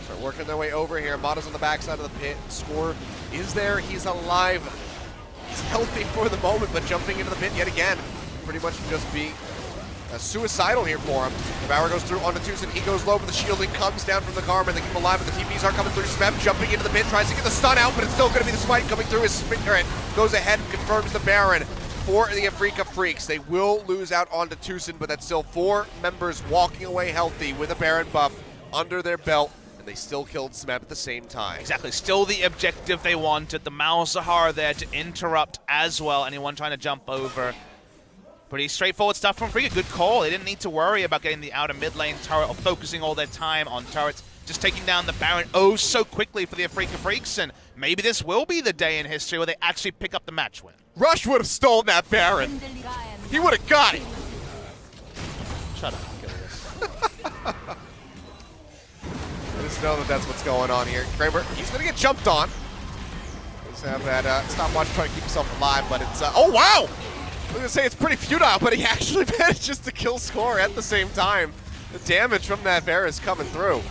Start working their way over here. Mata's on the backside of the pit. Score is there. He's alive. He's healthy for the moment, but jumping into the pit yet again. Pretty much just be suicidal here for him. Devour goes through onto TusiN. He goes low, but the shielding comes down from the Karma. They keep him alive, but the TPs are coming through. Smeb jumping into the pit, tries to get the stun out, but it's still going to be the smite coming through. His spirit goes ahead and confirms the Baron for the Afreeca Freecs. They will lose out onto TusiN, but that's still 4 members walking away healthy with a Baron buff under their belt, and they still killed Smeb at the same time. Exactly, still the objective they wanted. The Malzahar there to interrupt as well. Anyone trying to jump over. Pretty straightforward stuff from Afreeca. Good call. They didn't need to worry about getting the outer mid lane turret or focusing all their time on turrets. Just taking down the Baron oh so quickly for the Afreeca Freecs, and maybe this will be the day in history where they actually pick up the match win. Rush would have stolen that Baron. He would have got it. Shut up, Gillius. I just know that that's what's going on here. Kramer, he's going to get jumped on. Just have that stopwatch trying to keep himself alive, but it's... oh, wow! I was going to say it's pretty futile, but he actually manages to kill Score at the same time. The damage from that Varus coming through.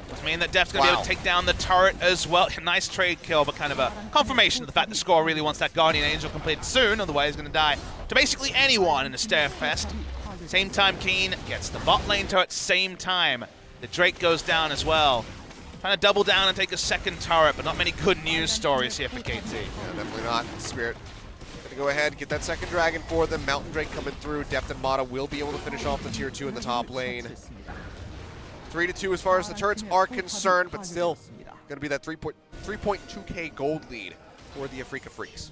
I mean, that Deft's going to be able to take down the turret as well. Nice trade kill, but kind of a confirmation of the fact that Score really wants that Guardian Angel completed soon, otherwise he's going to die to basically anyone in a Stair Fest. Same time, Kiin gets the bot lane turret, same time. The Drake goes down as well. Trying to double down and take a second turret, but not many good news stories here for KT. Yeah, definitely not. Spirit going to go ahead, get that second dragon for them. Mountain Drake coming through. Deft and Mata will be able to finish off the tier 2 in the top lane. 3-2 as far as the turrets are concerned, but still going to be that 3.2k gold lead for the Afreeca Freecs.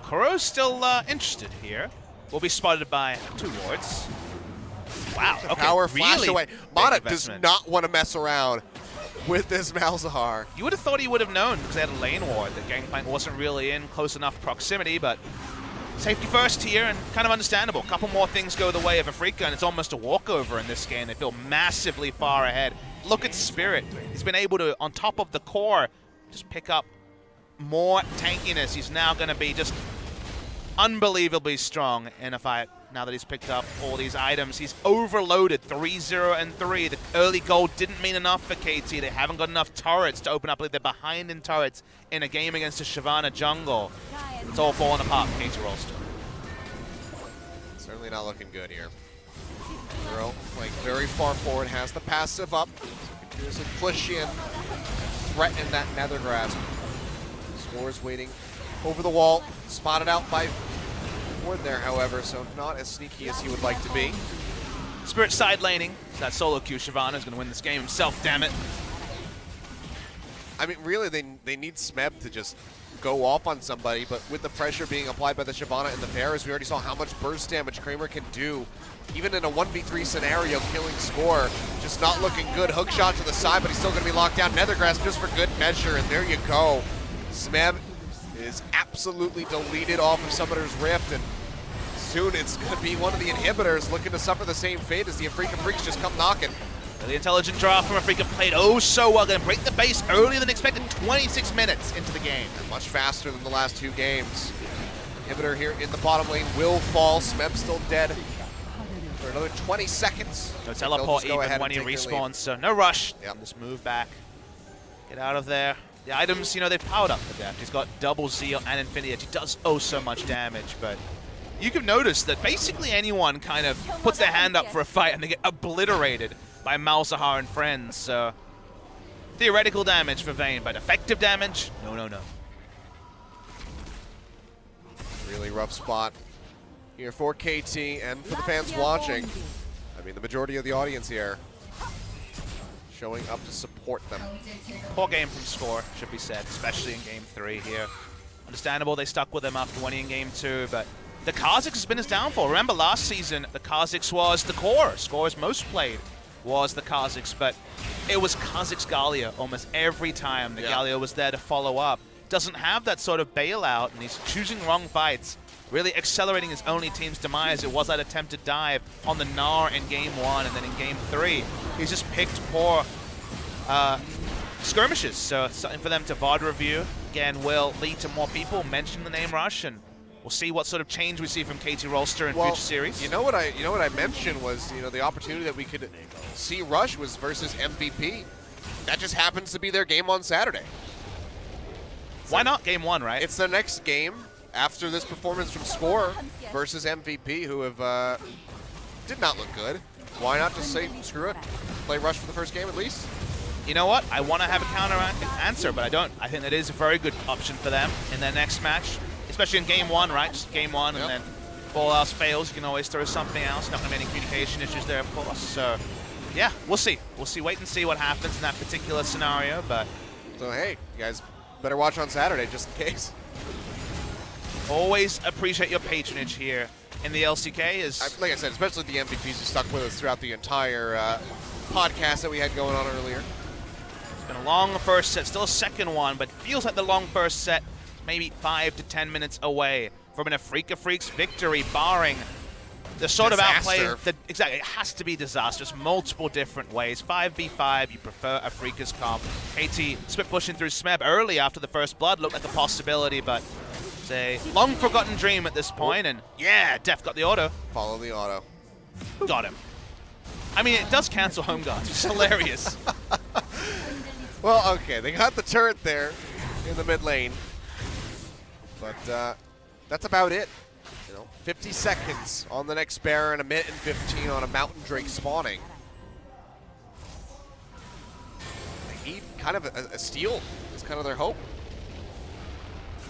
Kuro's still interested here. Will be spotted by 2 wards. Wow, okay, Power flash really away. Mata does investment. not want to mess around with this Malzahar. You would have thought he would have known because they had a lane ward that Gangplank wasn't really in close enough proximity, but safety first here and kind of understandable. A couple more things go the way of Afreeca and it's almost a walkover in this game. They feel massively far ahead. Look at Spirit. He's been able to, on top of the core, just pick up more tankiness. He's now going to be just unbelievably strong in a fight now that he's picked up all these items. He's overloaded 3-0 and 3. The early gold didn't mean enough for KT. They haven't got enough turrets to open up. They're behind in turrets in a game against a Shyvana jungle. It's all falling apart for KT Rolster. Certainly not looking good here. Kuro playing very far forward, has the passive up. Here's a push in, threaten that nether grasp. Score's waiting over the wall, spotted out by Ward there, however, so not as sneaky as he would like to be. Spirit side laning. That solo queue, Shyvana is going to win this game himself, damn it. I mean, really, they need Smeb to just go off on somebody, but with the pressure being applied by the Shyvana and the Varus, we already saw how much burst damage Kramer can do. Even in a 1v3 scenario, killing Score, just not looking good. Hook shot to the side, but he's still going to be locked down. Nether grasp just for good measure, and there you go. Smeb is absolutely deleted off of Summoner's Rift, and soon it's going to be one of the inhibitors looking to suffer the same fate as the Afreeca Freecs just come knocking. The intelligent draw from Afreeca played oh so well. Going to break the base earlier than expected, 26 minutes into the game. And much faster than the last 2 games. Inhibitor here in the bottom lane will fall. Smeb still dead for another 20 seconds. No teleport even when he respawns, so no rush. Yep. Just move back. Get out of there. The items, you know, they've powered up for Deft. He's got double Zeal and Infinity Edge. He does oh so much damage, but you can notice that basically anyone kind of puts their hand up for a fight and they get obliterated by Malzahar and friends. So theoretical damage for Vayne, but effective damage? No, no, no. Really rough spot here for KT and for the fans watching. I mean, the majority of the audience here showing up to support them. Poor game from Score, should be said, especially in Game 3 here. Understandable they stuck with him after winning in Game 2, but the Kha'Zix has been his downfall. Remember last season, the Kha'Zix was the core. Score's most played was the Kha'Zix, but it was Kha'Zix Galio almost every time. The Galio was there to follow up. doesn't have that sort of bailout, and he's choosing wrong fights, really accelerating his only team's demise. It was that attempted dive on the Gnar in Game 1, and then in Game 3, he's just picked poor skirmishes. So something for them to VOD review. Again, will lead to more people mention the name Rush, and we'll see what sort of change we see from KT Rolster in future series. You know what I mentioned was, the opportunity that we could see Rush was versus MVP. That just happens to be their game on Saturday. Why not Game 1, right? It's the next game after this performance from Score versus MVP, who have did not look good. Why not just say, screw it, play Rush for the first game at least? You know what? I want to have a counter answer, but I don't. I think that is a very good option for them in their next match, especially in Game 1, right? Just Game 1, and then if all else fails, you can always throw something else. Not going to be any communication issues there, of course. So, yeah, we'll see. We'll see. Wait and see what happens in that particular scenario, but... So, hey, you guys better watch on Saturday, just in case. Always appreciate your patronage here in the LCK. Like I said, especially the MVPs who stuck with us throughout the entire podcast that we had going on earlier. It's been a long first set, still a second one, but feels like the long first set, maybe 5 to 10 minutes away from an Afreeca Freecs victory, barring the sort of outplay that, exactly, it has to be disastrous, multiple different ways. 5v5, you prefer Afreeca's comp. KT split pushing through Smeb early after the first blood looked like a possibility, but it's a long-forgotten dream at this point, and yeah, Deft got the auto. Follow the auto. Got him. I mean, it does cancel home guards, which is hilarious. Well, okay, they got the turret there in the mid lane, but that's about it. 50 seconds on the next Baron, a minute and 15 on a Mountain Drake spawning. They need kind of a steal. It's kind of their hope.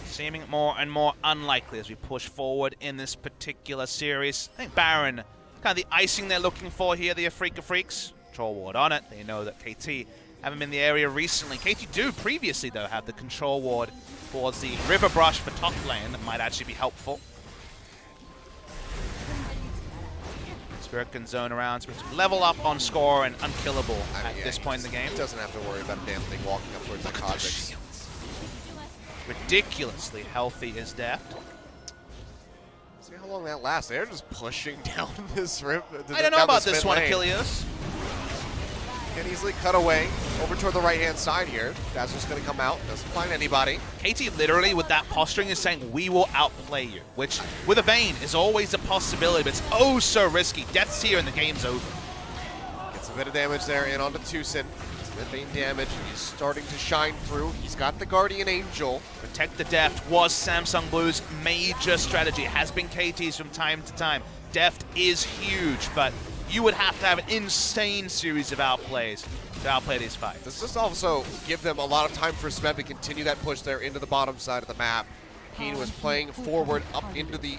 Seeming more and more unlikely as we push forward in this particular series. I think Baron, kind of the icing they're looking for here, the Afreeca Freecs. Control ward on it. They know that KT haven't been in the area recently. KT do previously, though, have the control ward towards the river brush for top lane. That might actually be helpful. Spirit can zone around, so level up on score and unkillable at this point in the game. He doesn't have to worry about a damn thing walking up towards the Kha'Zix. Ridiculously healthy is Deft. See how long that lasts. They're just pushing down this river. I don't know about this one, Achilles. Can easily cut away over toward the right-hand side here. That's just going to come out. Doesn't find anybody. KT literally, with that posturing, is saying, we will outplay you, which, with a Vayne, is always a possibility, but it's oh so risky. Death's here and the game's over. Gets a bit of damage there in onto TusiN. That Vayne damage is starting to shine through. He's got the Guardian Angel. Protect the Deft was Samsung Blue's major strategy. It has been KT's from time to time. Deft is huge, but you would have to have an insane series of outplays to outplay these fights. Does this also give them a lot of time for Smeb to continue that push there into the bottom side of the map? Kiin was playing forward up into the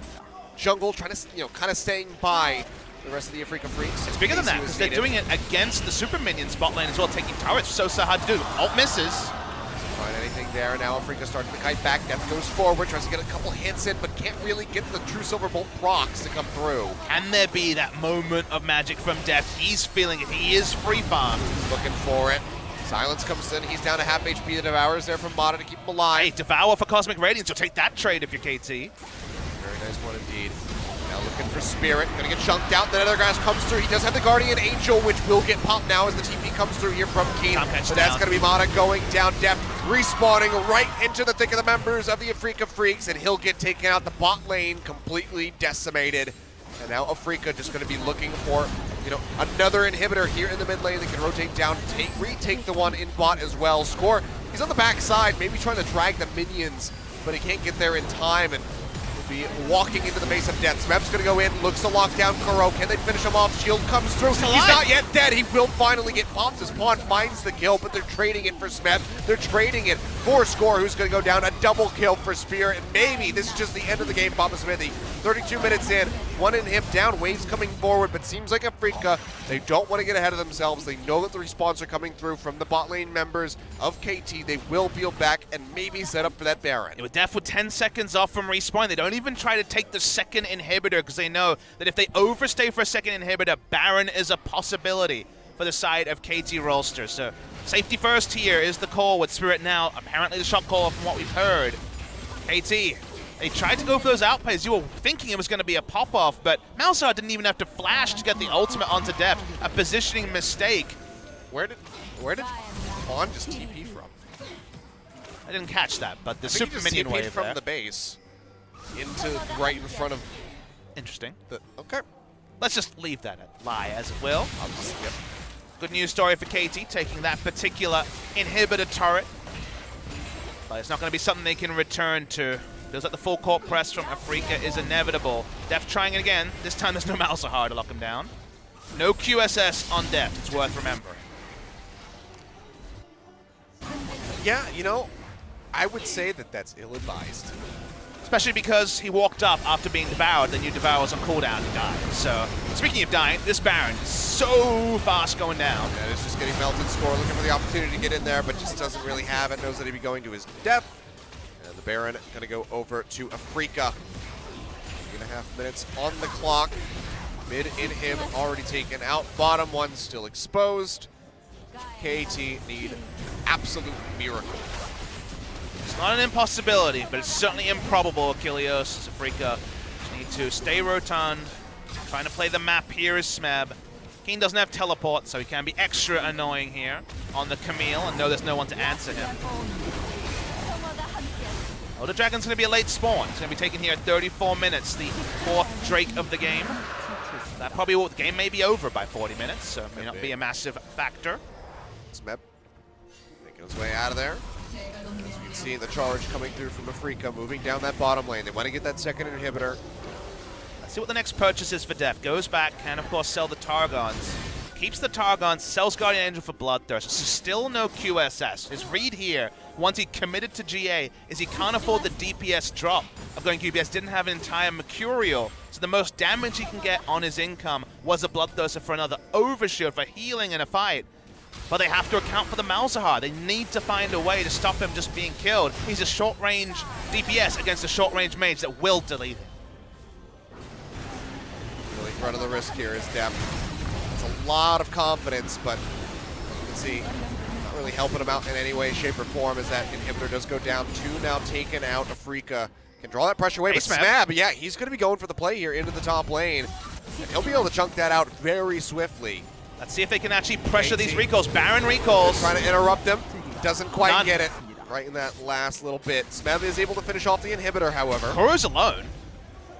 jungle, trying to, kind of staying by the rest of the Afreeca Freecs. It's bigger than that, because they're doing it against the super minion spot lane as well, taking turrets. So hard to do. Ult misses. Find anything there. Now Afreeca starting to kite back. Deft goes forward, tries to get a couple hits in, but can't really get the true Silver Bolt procs to come through. Can there be that moment of magic from Deft? He's feeling it. He is free farm. Looking for it. Silence comes in. He's down to half HP. The Devour's there from Mata to keep him alive. Hey, Devour for Cosmic Radiance. You'll take that trade if you're KT. Very nice one indeed. Now looking for Spirit. Gonna get chunked out. The Nethergrass comes through. He does have the Guardian Angel, which will get popped now as the TP comes through here from Kiin. So that's gonna be Mata going down. Deft respawning right into the thick of the members of the Afreeca Freecs, and he'll get taken out. The bot lane completely decimated. And now Afreeca just gonna be looking for, another inhibitor here in the mid lane that can rotate down, retake the one in bot as well. Score, he's on the back side, maybe trying to drag the minions, but he can't get there in time, and be walking into the base of death. Smeb's gonna go in, looks to lock down Kuro. Can they finish him off? Shield comes through. He's not yet dead. He will finally get popped. His pawn finds the kill, but they're trading it for Smeb. They're trading it for Score, who's gonna go down. A double kill for Spirit, and maybe this is just the end of the game. Papa Smithy, 32 minutes in, one in him down, waves coming forward, but seems like Afreeca, they don't want to get ahead of themselves. They know that the respawns are coming through from the bot lane members of KT. They will peel back and maybe set up for that Baron. With Deft with 10 seconds off from respawn, they don't even try to take the second inhibitor because they know that if they overstay for a second inhibitor, Baron is a possibility for the side of KT Rolster. So Safety first here is the call with Spirit now. Apparently the shot call from what we've heard. KT, they tried to go for those outplays. You were thinking it was going to be a pop-off, but Malzahar didn't even have to flash to get the ultimate onto Deft. A positioning mistake. Where did Vaughn just TP from? I didn't catch that, but the I think super he just minion TP'd wave from there. the base into right in front of Interesting. the. Okay. Let's just leave that at lie as it will. Yep. Good news story for KT, taking that particular inhibitor turret. But it's not going to be something they can return to. Feels like the full court press from Afreeca is inevitable. Deft trying it again. This time there's no Malzahar to lock him down. No QSS on Deft, it's worth remembering. Yeah, you know, I would say that that's ill-advised. Especially because he walked up after being devoured, then you devour on cooldown and die. So, speaking of dying, this Baron is so fast going down. Yeah, it's just getting melted score, looking for the opportunity to get in there, but just doesn't really have it. Knows that he'd be going to his death. And the Baron gonna go over to Afreeca. 3.5 minutes on the clock. Mid in him already taken out. Bottom one still exposed. KT need an absolute miracle. It's not an impossibility, but it's certainly improbable, Achilleos, as Afreeca need to stay rotund. Trying to play the map here is Smeb. Kiin doesn't have teleport, so he can be extra annoying here on the Camille and know there's no one to answer him. Oh, the Dragon's going to be a late spawn. It's going to be taken here at 34 minutes, the 4th Drake of the game. That probably will, the game may be over by 40 minutes, so it may not be a massive factor. Smeb making his way out of there. As you can see the charge coming through from Afreeca, moving down that bottom lane. They want to get that second inhibitor. Let's see what the next purchase is for Deft. Goes back, can of course sell the Targons. Keeps the Targons, sells Guardian Angel for Bloodthirst. So still no QSS. His read here, once he committed to GA, is he can't afford the DPS drop of going QBS. Didn't have an entire Mercurial. So the most damage he can get on his income was a Bloodthirster for another Overshield for healing in a fight. But they have to account for the Malzahar. They need to find a way to stop him just being killed. He's a short-range DPS against a short-range mage that will delete him. Really running the risk here is Deft. It's a lot of confidence, but you can see not really helping him out in any way, shape, or form as that inhibitor does go down. 2 now taken out. Afreeca can draw that pressure away, but Smeb, yeah, he's going to be going for the play here into the top lane. And he'll be able to chunk that out very swiftly. Let's see if they can actually pressure these recalls. Baron recalls. Trying to interrupt them. Doesn't quite get it. Right in that last little bit. Smeb is able to finish off the inhibitor, however. Kuro's alone.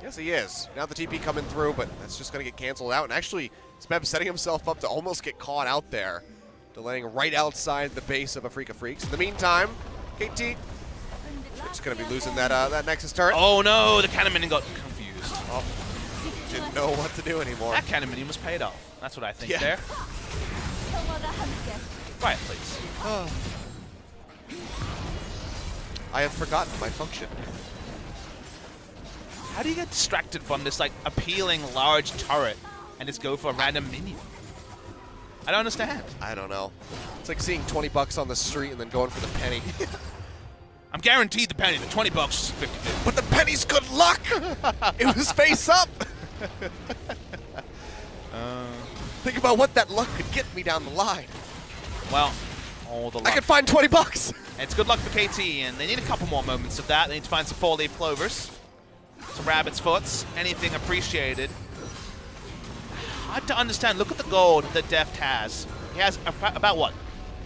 Yes, he is. Now the TP coming through, but that's just going to get canceled out. And actually, Smeb setting himself up to almost get caught out there. Delaying right outside the base of Afreeca Freecs. In the meantime, KT just going to be losing that that Nexus turret. Oh no, the cannon minion got confused. Oh, didn't know what to do anymore. That cannon minion was paid off. That's what I think there. Quiet, please. I have forgotten my function. How do you get distracted from this like appealing large turret and just go for a random minion? I don't understand. I don't know. It's like seeing 20 bucks on the street and then going for the penny. I'm guaranteed the penny. The 20 bucks is 50. But the penny's good luck! It was face up! Think about what that luck could get me down the line. Well, all the luck. I could find 20 bucks! It's good luck for KT, and they need a couple more moments of that. They need to find some 4-leaf clovers, some rabbit's foots, anything appreciated. Hard to understand. Look at the gold that Deft has. He has about, what,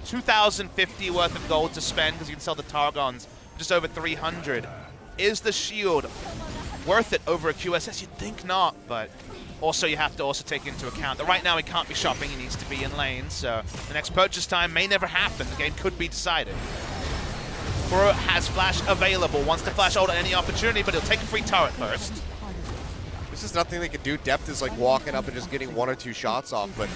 2,050 worth of gold to spend because you can sell the Targons for just over 300. Is the shield worth it over a QSS? You'd think not, but also you have to also take into account that right now he can't be shopping, he needs to be in lane, so the next purchase time may never happen. The game could be decided. Kuro has flash available, wants to flash ult at any opportunity, but he'll take a free turret first. This is nothing they can do. Deft is like walking up and just getting 1 or 2 shots off, but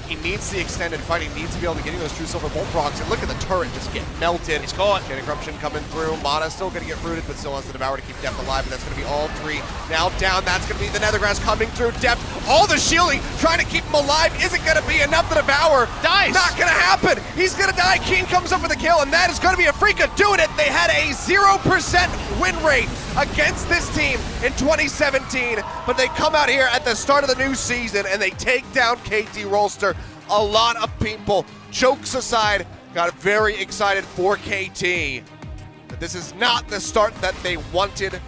he needs the extended fight. He needs to be able to get those true silver bolt procs. And look at the turret just get melted. He's caught. Getting corruption coming through. Mana still going to get rooted, but still wants to devour to keep Deft alive. And that's going to be all 3 now down. That's going to be the Nethergrass coming through. Deft, all the shielding, trying to keep him alive. Isn't going to be enough to devour. Dies. Not going to happen. He's going to die. Kiin comes up with a kill, and that is going to be Afreeca doing it. They had a 0% win rate against this team in 2017, but they come out here at the start of the new season and they take down KT Rolster. A lot of people, jokes aside, got very excited for KT. But this is not the start that they wanted.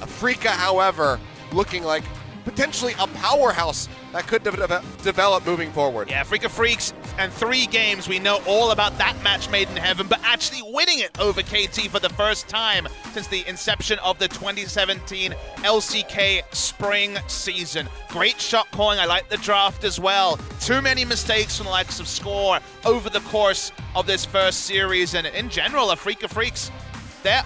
Afreeca, however, looking like potentially a powerhouse that could develop moving forward. Yeah, Afreeca Freecs and 3 games, we know all about that match made in heaven, but actually winning it over KT for the first time since the inception of the 2017 LCK spring season. Great shot calling, I like the draft as well. Too many mistakes from the likes of Score over the course of this first series, and in general, Afreeca Freecs, they're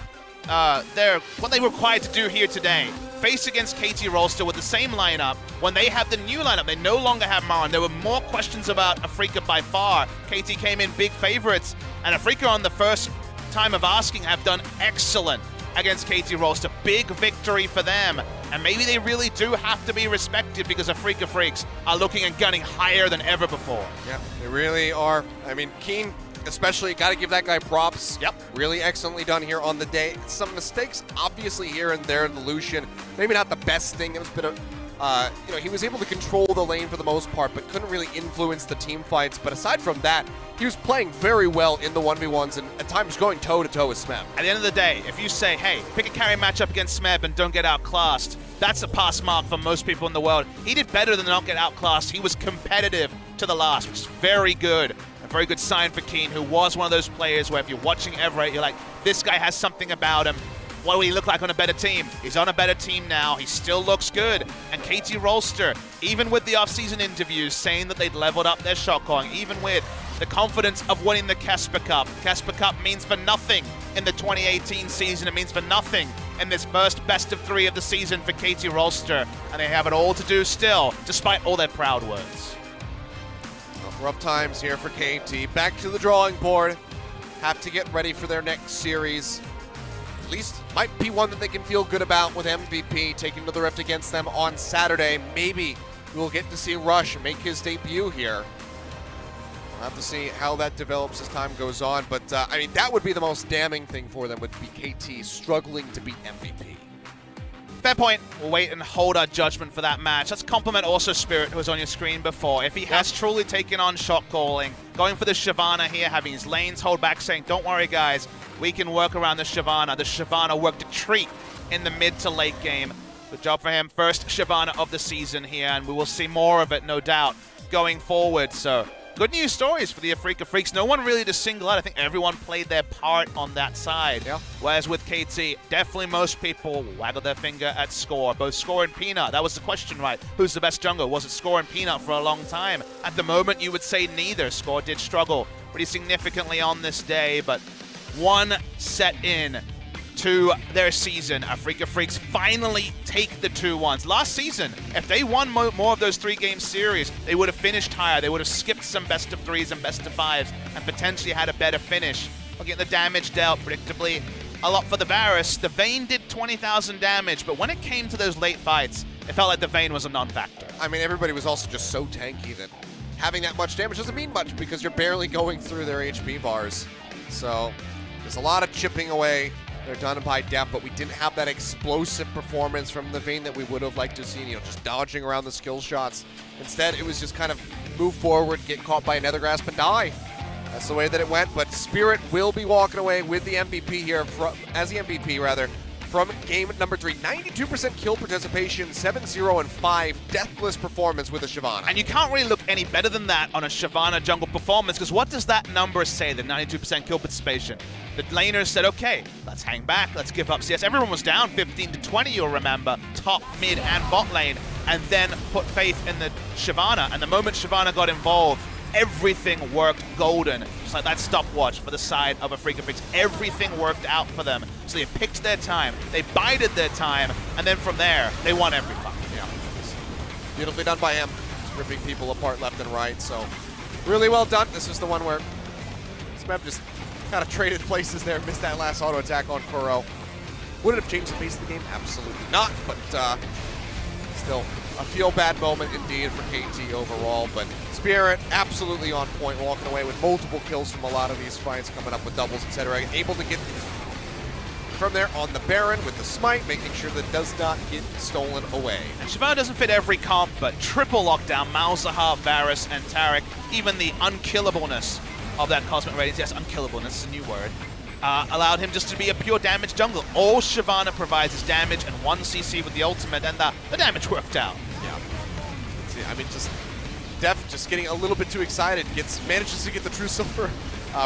what they were required to do here today. Face against KT Rolster with the same lineup. When they have the new lineup, they no longer have Marin. There were more questions about Afreeca by far. KT came in big favorites, and Afreeca on the first time of asking have done excellent against KT Rolster. Big victory for them, and maybe they really do have to be respected because Afreeca Freecs are looking and gunning higher than ever before. Yeah, they really are. I mean, Kiin especially, got to give that guy props. Yep. Really excellently done here on the day. Some mistakes, obviously, here and there in the Lucian. Maybe not the best thing. It was a bit of, he was able to control the lane for the most part, but couldn't really influence the team fights. But aside from that, he was playing very well in the 1v1s and at times going toe-to-toe with Smeb. At the end of the day, if you say, hey, pick a carry matchup against Smeb and don't get outclassed, that's a pass mark for most people in the world. He did better than not get outclassed. He was competitive to the last, which is very good. A very good sign for Kiin, who was one of those players where if you're watching Everett, you're like, this guy has something about him. What will he look like on a better team? He's on a better team now. He still looks good. And KT Rolster, even with the off-season interviews saying that they'd leveled up their shot calling, even with the confidence of winning the Casper Cup. Casper Cup means for nothing in the 2018 season. It means for nothing in this first best of 3 of the season for KT Rolster. And they have it all to do still, despite all their proud words. Rough times here for KT. Back to the drawing board. Have to get ready for their next series. At least might be one that they can feel good about with MVP taking to the Rift against them on Saturday. Maybe we'll get to see Rush make his debut here. We'll have to see how that develops as time goes on. But, I mean, that would be the most damning thing for them, would be KT struggling to beat MVP. Fair point. We'll wait and hold our judgment for that match. Let's compliment also Spirit, who was on your screen before. If he has truly taken on shot calling, going for the Shyvana here, having his lanes hold back, saying, don't worry, guys, we can work around the Shyvana. The Shyvana worked a treat in the mid to late game. Good job for him. First Shyvana of the season here, and we will see more of it, no doubt, going forward. So, good news stories for the Afreeca Freecs. No one really to single out. I think everyone played their part on that side. Yeah. Whereas with KT, definitely most people waggle their finger at Score. Both Score and Peanut. That was the question, right? Who's the best jungler? Was it Score and Peanut for a long time? At the moment, you would say neither. Score did struggle pretty significantly on this day, but one set in to their season. Afreeca Freecs finally take the 2-1s. Last season, if they won more of those 3-game series, they would have finished higher. They would have skipped some best of 3s and best of 5s and potentially had a better finish. Looking at the damage dealt, predictably, a lot for the Varus. The Vayne did 20,000 damage, but when it came to those late fights, it felt like the Vayne was a non-factor. I mean, everybody was also just so tanky that having that much damage doesn't mean much because you're barely going through their HP bars. So there's a lot of chipping away. They're done by Deft, but we didn't have that explosive performance from the Vayne that we would have liked to see, just dodging around the skill shots. Instead, it was just kind of move forward, get caught by another grasp, and die. That's the way that it went, but Spirit will be walking away with the MVP here, as the MVP, from game number 3. 92% kill participation, 7-0 and 5, deathless performance with a Shyvana. And you can't really look any better than that on a Shyvana jungle performance, because what does that number say, the 92% kill participation? The laners said, okay, let's hang back, let's give up CS. Everyone was down 15 to 20, you'll remember, top, mid, and bot lane, and then put faith in the Shyvana. And the moment Shyvana got involved, everything worked golden. Just like that stopwatch for the side of Afreeca Freecs. Everything worked out for them. So they picked their time, they bided their time, and then from there, they won every fight. Yeah, beautifully done by him, just ripping people apart left and right. So really well done. This is the one where Smeb just kind of traded places there, missed that last auto attack on Kuro. Would it have changed the pace of the game? Absolutely not, but still a feel-bad moment indeed for KT overall. But Spirit absolutely on point, walking away with multiple kills from a lot of these fights, coming up with doubles, etc. Able to get from there on the Baron with the smite, making sure that does not get stolen away. And Shyvana doesn't fit every comp, but triple lockdown, Malzahar, Varus, and Taric. Even the unkillableness of that Cosmic Radiance, yes, unkillableness is a new word, allowed him just to be a pure damage jungle. All Shyvana provides is damage and 1 CC with the ultimate, and the damage worked out. Yeah. See, I mean, just Deft just getting a little bit too excited. Manages to get the True Silver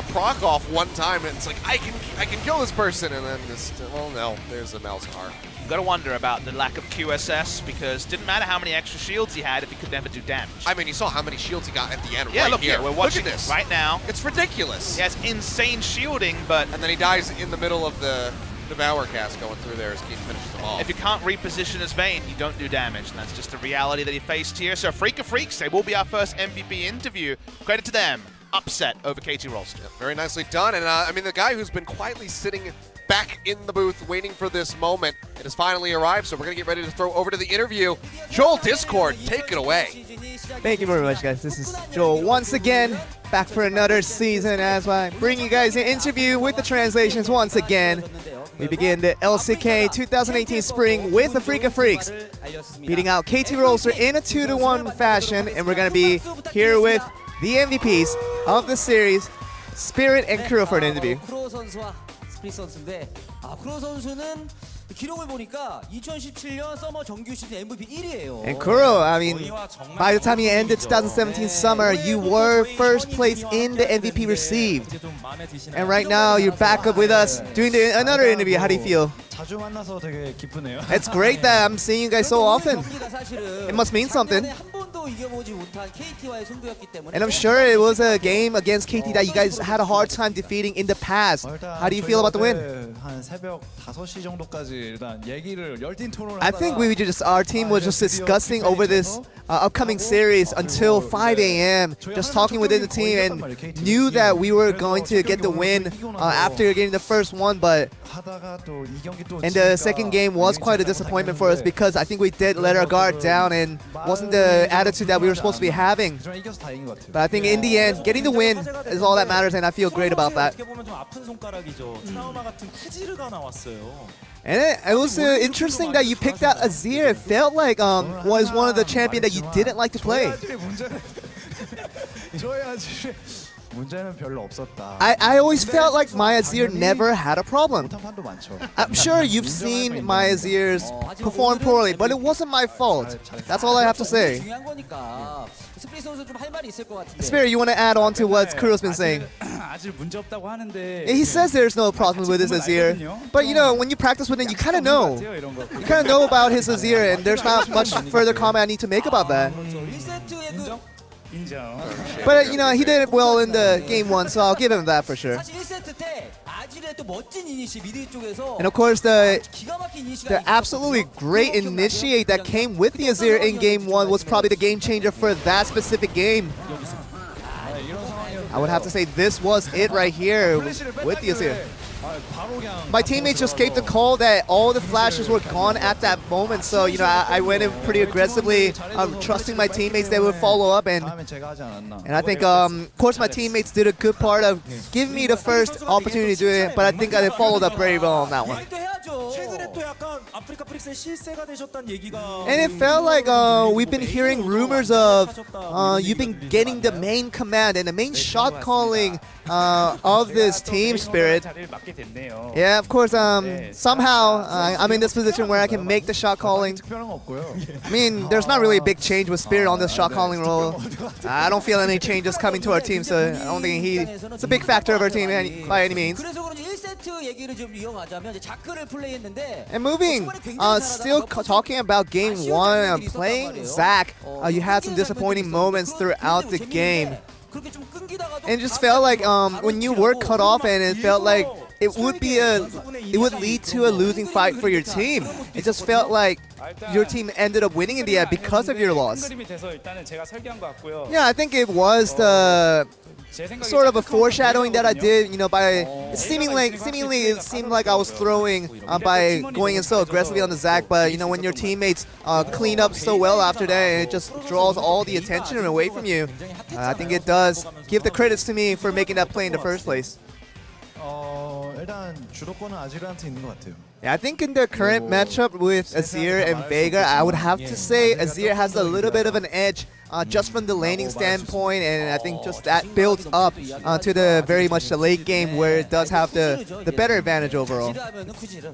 proc off one time, and it's like, I can kill this person, and then just, well, no, there's a Malzahar. You gotta wonder about the lack of QSS, because it didn't matter how many extra shields he had if he could never do damage. I mean, you saw how many shields he got at the end Yeah, right look here. here, we're watching look at this right now. It's ridiculous. He has insane shielding, but And then he dies in the middle of the Devour cast going through there as Kiin finishes them off. if you can't reposition as Vayne, you don't do damage, and that's just the reality that he faced here. So Afreeca Freecs, they will be our first MVP interview. Credit to them. Upset over KT Rolster. Yep, very nicely done. And I mean, the guy who's been quietly sitting back in the booth waiting for this moment, it has finally arrived, so we're going to get ready to throw over to the interview. Joel Discord, take it away. Thank you very much, guys. This is Joel once again, back for another season as I bring you guys an interview with the translations once again. We begin the LCK 2018 spring with the Afreeca Freecs, beating out KT Rolster in a 2-1 fashion, and we're going to be here with the MVPs of the series, Spirit and Kuro, for an interview. 크로 선수와 스프릿 선수인데 크로 선수는 기록을 보니까 2017년 서머 정규 시즌 MVP 1위예요. And Kuro, I mean, by the time you ended 2017 summer, you were first place in the MVP received. And right now, you're back up with us doing another interview. How do you feel? 자주 만나서 되게 기쁘네요. It's great that I'm seeing you guys so often. It must mean something. And I'm sure it was a game against KT that you guys had a hard time defeating in the past. How do you feel about the win? 한 새벽 5시 정도까지 일단 얘기를 열띤 토론을 I think our team was just discussing over this upcoming series until 5 a.m. Just talking within the team and knew that we were going to get the win after getting the first one, but and the second game was quite a disappointment for us because I think we did let our guard down and wasn't the attitude that we were supposed to be having. But I think in the end, getting the win is all that matters, and I feel great about that. And it was interesting that you picked out Azir. It felt like was one of the champions that you didn't like to play. I always felt like my Azir never had a problem. I'm sure you've seen my Azirs perform poorly, but it wasn't my fault. That's all I have to say. Spirit, you want to add on to what Kuro's been saying? He says there's no problem with his Azir, but you know, when you practice with him, you kind of know. You kind of know about his Azir, and there's not much further comment I need to make about that. But you know, he did it well in the game 1, so I'll give him that for sure. And of course, the absolutely great initiate that came with the Azir in game 1 was probably the game changer for that specific game. I would have to say this was it right here with the Azir. My teammates just gave the call that all the flashes were gone at that moment, so you know I went in pretty aggressively, trusting my teammates they would follow up, and I think of course my teammates did a good part of giving me the first opportunity to do it, but I think I followed up very well on that one. And it felt like we've been hearing rumors of you've been getting the main command and the main shot calling of this team, Spirit. Yeah, of course, somehow I'm in this position where I can make the shot calling. I mean, there's not really a big change with Spirit on this shot calling role. I don't feel any changes coming to our team, so I don't think it's a big factor of our team by any means. And moving, still talking about game 1, playing Zac, you had some disappointing moments throughout the game. And it just felt like when you were cut off, and it felt like it would lead to a losing fight for your team. It just felt like your team ended up winning in the end because of your loss. Yeah, I think it was the sort of a foreshadowing that I did, you know, by seemingly it seemed like I was throwing by going in so aggressively on the Zac, but you know, when your teammates clean up so well after that, and it just draws all the attention away from you, I think it does give the credits to me for making that play in the first place. Yeah, I think in the current matchup with Azir and Veigar, I would have to say Azir has a little bit of an edge just from the laning standpoint, and I think just that builds up to the very much the late game where it does have the better advantage overall. 지르하면은 쿠지를.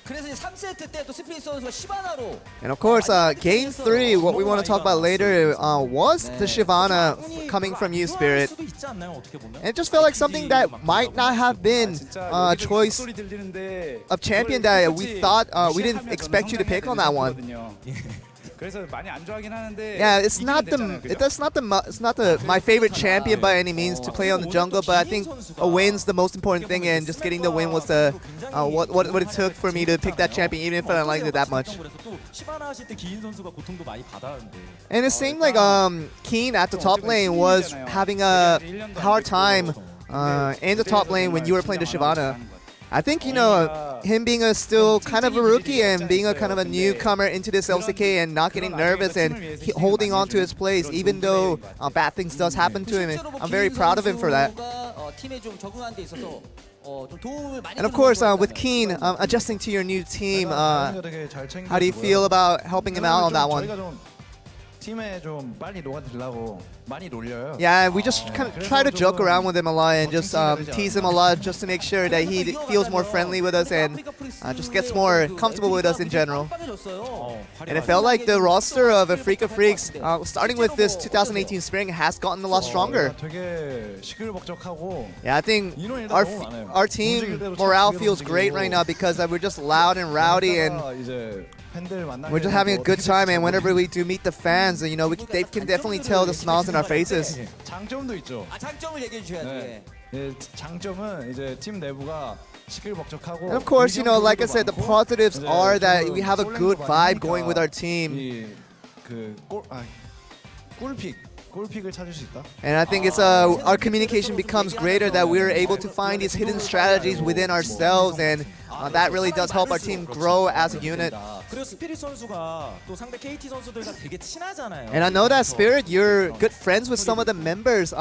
그래서 이제 3세트 때 또 스프링 선수가 시바나로. And of course, game 3, what we want to talk about later was the Shyvana coming from you, Spirit. 수도 있지 않나요? 어떻게 보면? And it just felt like something that might not have been a choice 소리 들리는데 of champion that we thought we didn't expect you to pick on that one. 그래서 많이 안 좋아하긴 하는데 Yeah, it's not my favorite champion by any means to play on the jungle, but I think a win's the most important thing, and just getting the win was the what it took for me to pick that champion, even if I didn't like it that much. 시바나 하실 때 기인 선수가 고통도 많이 받았는데. And it seemed like Kiin at the top lane was having a hard time in the top lane when you were playing the Shyvana. I think, you know, him being still kind of a rookie and being a kind of a newcomer into this LCK and not getting nervous and holding on to his place, even though bad things does happen to him. I'm very proud of him for that. And of course, with Kiin adjusting to your new team, how do you feel about helping him out on that one? 팀에 좀 빨리 녹아들려고 많이 놀려요. Yeah, we just kind of try to joke around with him a lot and just tease him a lot just to make sure that he feels more friendly with us and just gets more comfortable with us in general. And it felt like the roster of Afreeca Freecs, starting with this 2018 spring, has gotten a lot stronger. 되게 시끌벅적하고. Yeah, I think our team morale feels great right now because we're just loud and rowdy and we're just having a good time, and whenever we do meet the fans, you know, they can definitely tell the smiles in our faces. 장점도 있죠. 장점을 얘기해 주셔야지. 장점은 이제 팀 내부가 시끌벅적하고. And of course, you know, like I said, the positives are that we have a good vibe going with our team. 꿀픽을 찾을 수 있다. And I think it's our communication becomes greater, that we're able to find these hidden strategies within ourselves, and that really does help our team grow as a unit. 그리고 스피릿 선수가 또 상대 KT 선수들과 되게 친하잖아요. And I know that, Spirit, you're good friends with some of the members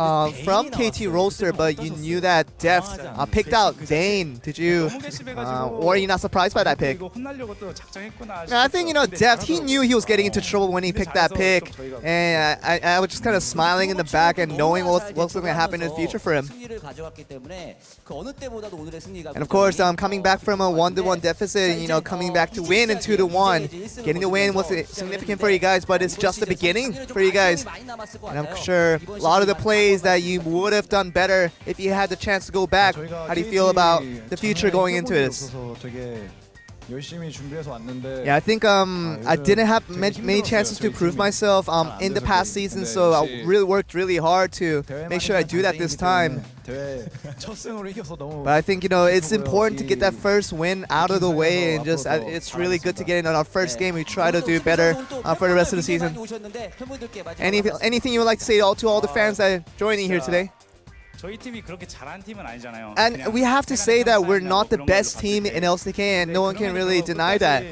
from KT Rolster, but you knew that Deft picked out Vayne. Did you, or are you not surprised by that pick? I think, you know, Deft, he knew he was getting into trouble when he picked that pick, and I was just kind of smiling in the back and knowing what's going to happen in the future for him. And of course, coming back from a 1-1 deficit, and, you know, coming back to win and 2-1, getting the win was significant for you guys, but it's just the beginning for you guys. And I'm sure a lot of the plays that you would have done better if you had the chance to go back. How do you feel about the future going into this? Yeah, I think I didn't have many chances to prove myself in the past season, so I really worked really hard to make sure I do that this time. But I think, you know, it's important to get that first win out of the way, and just it's really good to get in on our first game. We try to do better for the rest of the season. Anything you would like to say to all the fans that are joining here today? And we have to say that we're not the best team in LCK, and no one can really deny that.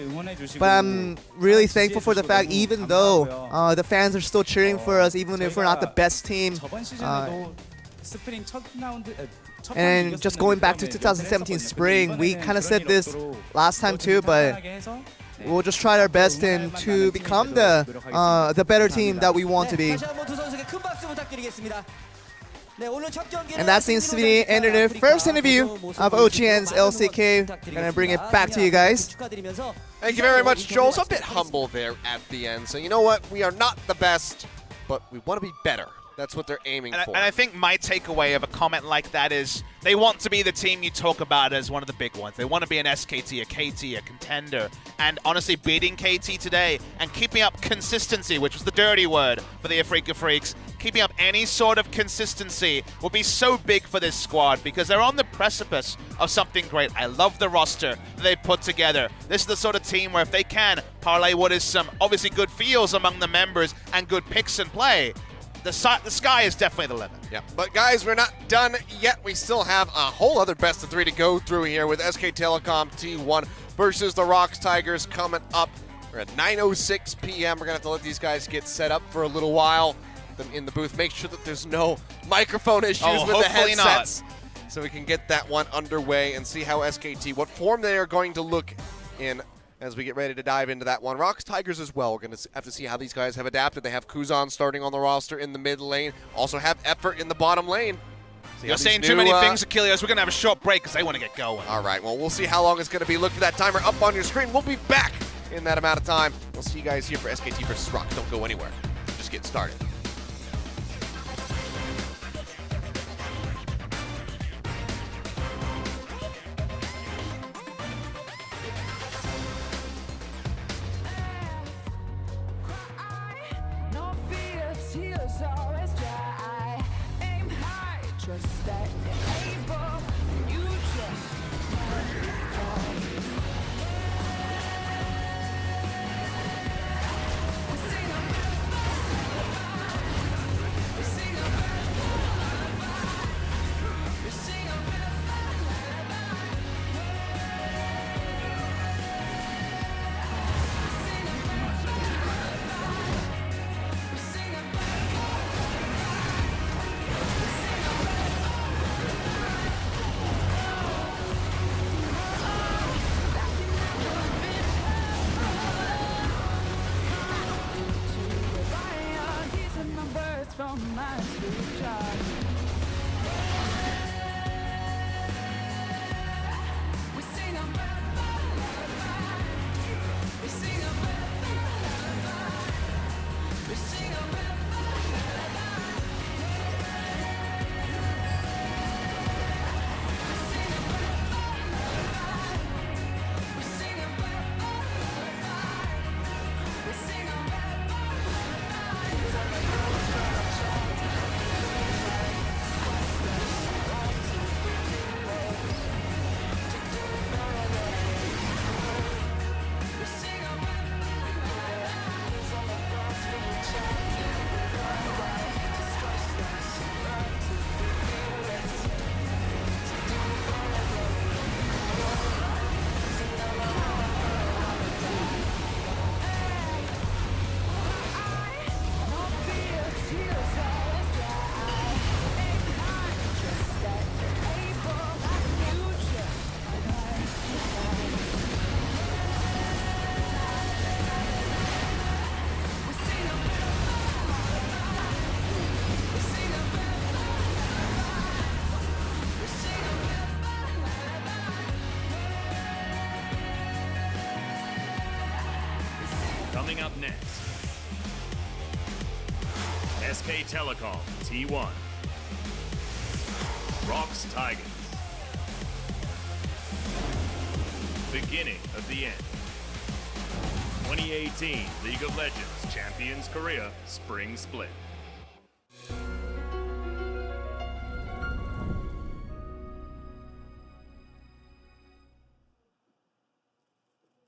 But I'm really thankful for the fact, even though the fans are still cheering for us, even if we're not the best team. And just going back to 2017 spring, we kind of said this last time too, but we'll just try our best and to become the better team that we want to be. And that seems to be the end of the first interview of OGN's LCK. Gonna bring it back to you guys. Thank you very much, Joel. So a bit humble there at the end. So you know what? We are not the best, but we want to be better. That's what they're aiming for. And I think my takeaway of a comment like that is they want to be the team you talk about as one of the big ones. They want to be an SKT, a KT, a contender. And honestly, beating KT today and keeping up consistency, which was the dirty word for the Afreeca Freecs, keeping up any sort of consistency will be so big for this squad because they're on the precipice of something great. I love the roster that they put together. This is the sort of team where if they can parlay what is some obviously good feels among the members and good picks and play, the sky is definitely the limit. Yeah, but guys, we're not done yet. We still have a whole other best of 3 to go through here with SK Telecom T1 versus the Rocks Tigers coming up. We're at 9:06 p.m. We're going to have to let these guys get set up for a little while. Them in the booth. Make sure that there's no microphone issues with the headsets. So we can get that one underway and see how SKT, what form they are going to look in as we get ready to dive into that one. Rocks Tigers as well. We're going to have to see how these guys have adapted. They have Kha'Zix starting on the roster in the mid lane. Also have Effort in the bottom lane. See You're saying too many things, Achilles. We're going to have a short break because they want to get going. All right, well, we'll see how long it's going to be. Look for that timer up on your screen. We'll be back in that amount of time. We'll see you guys here for SKT versus Rocks. Don't go anywhere. Just get started. Coming up next, SK Telecom T1, Rocks Tigers. Beginning of the end. 2018 League of Legends Champions Korea Spring Split.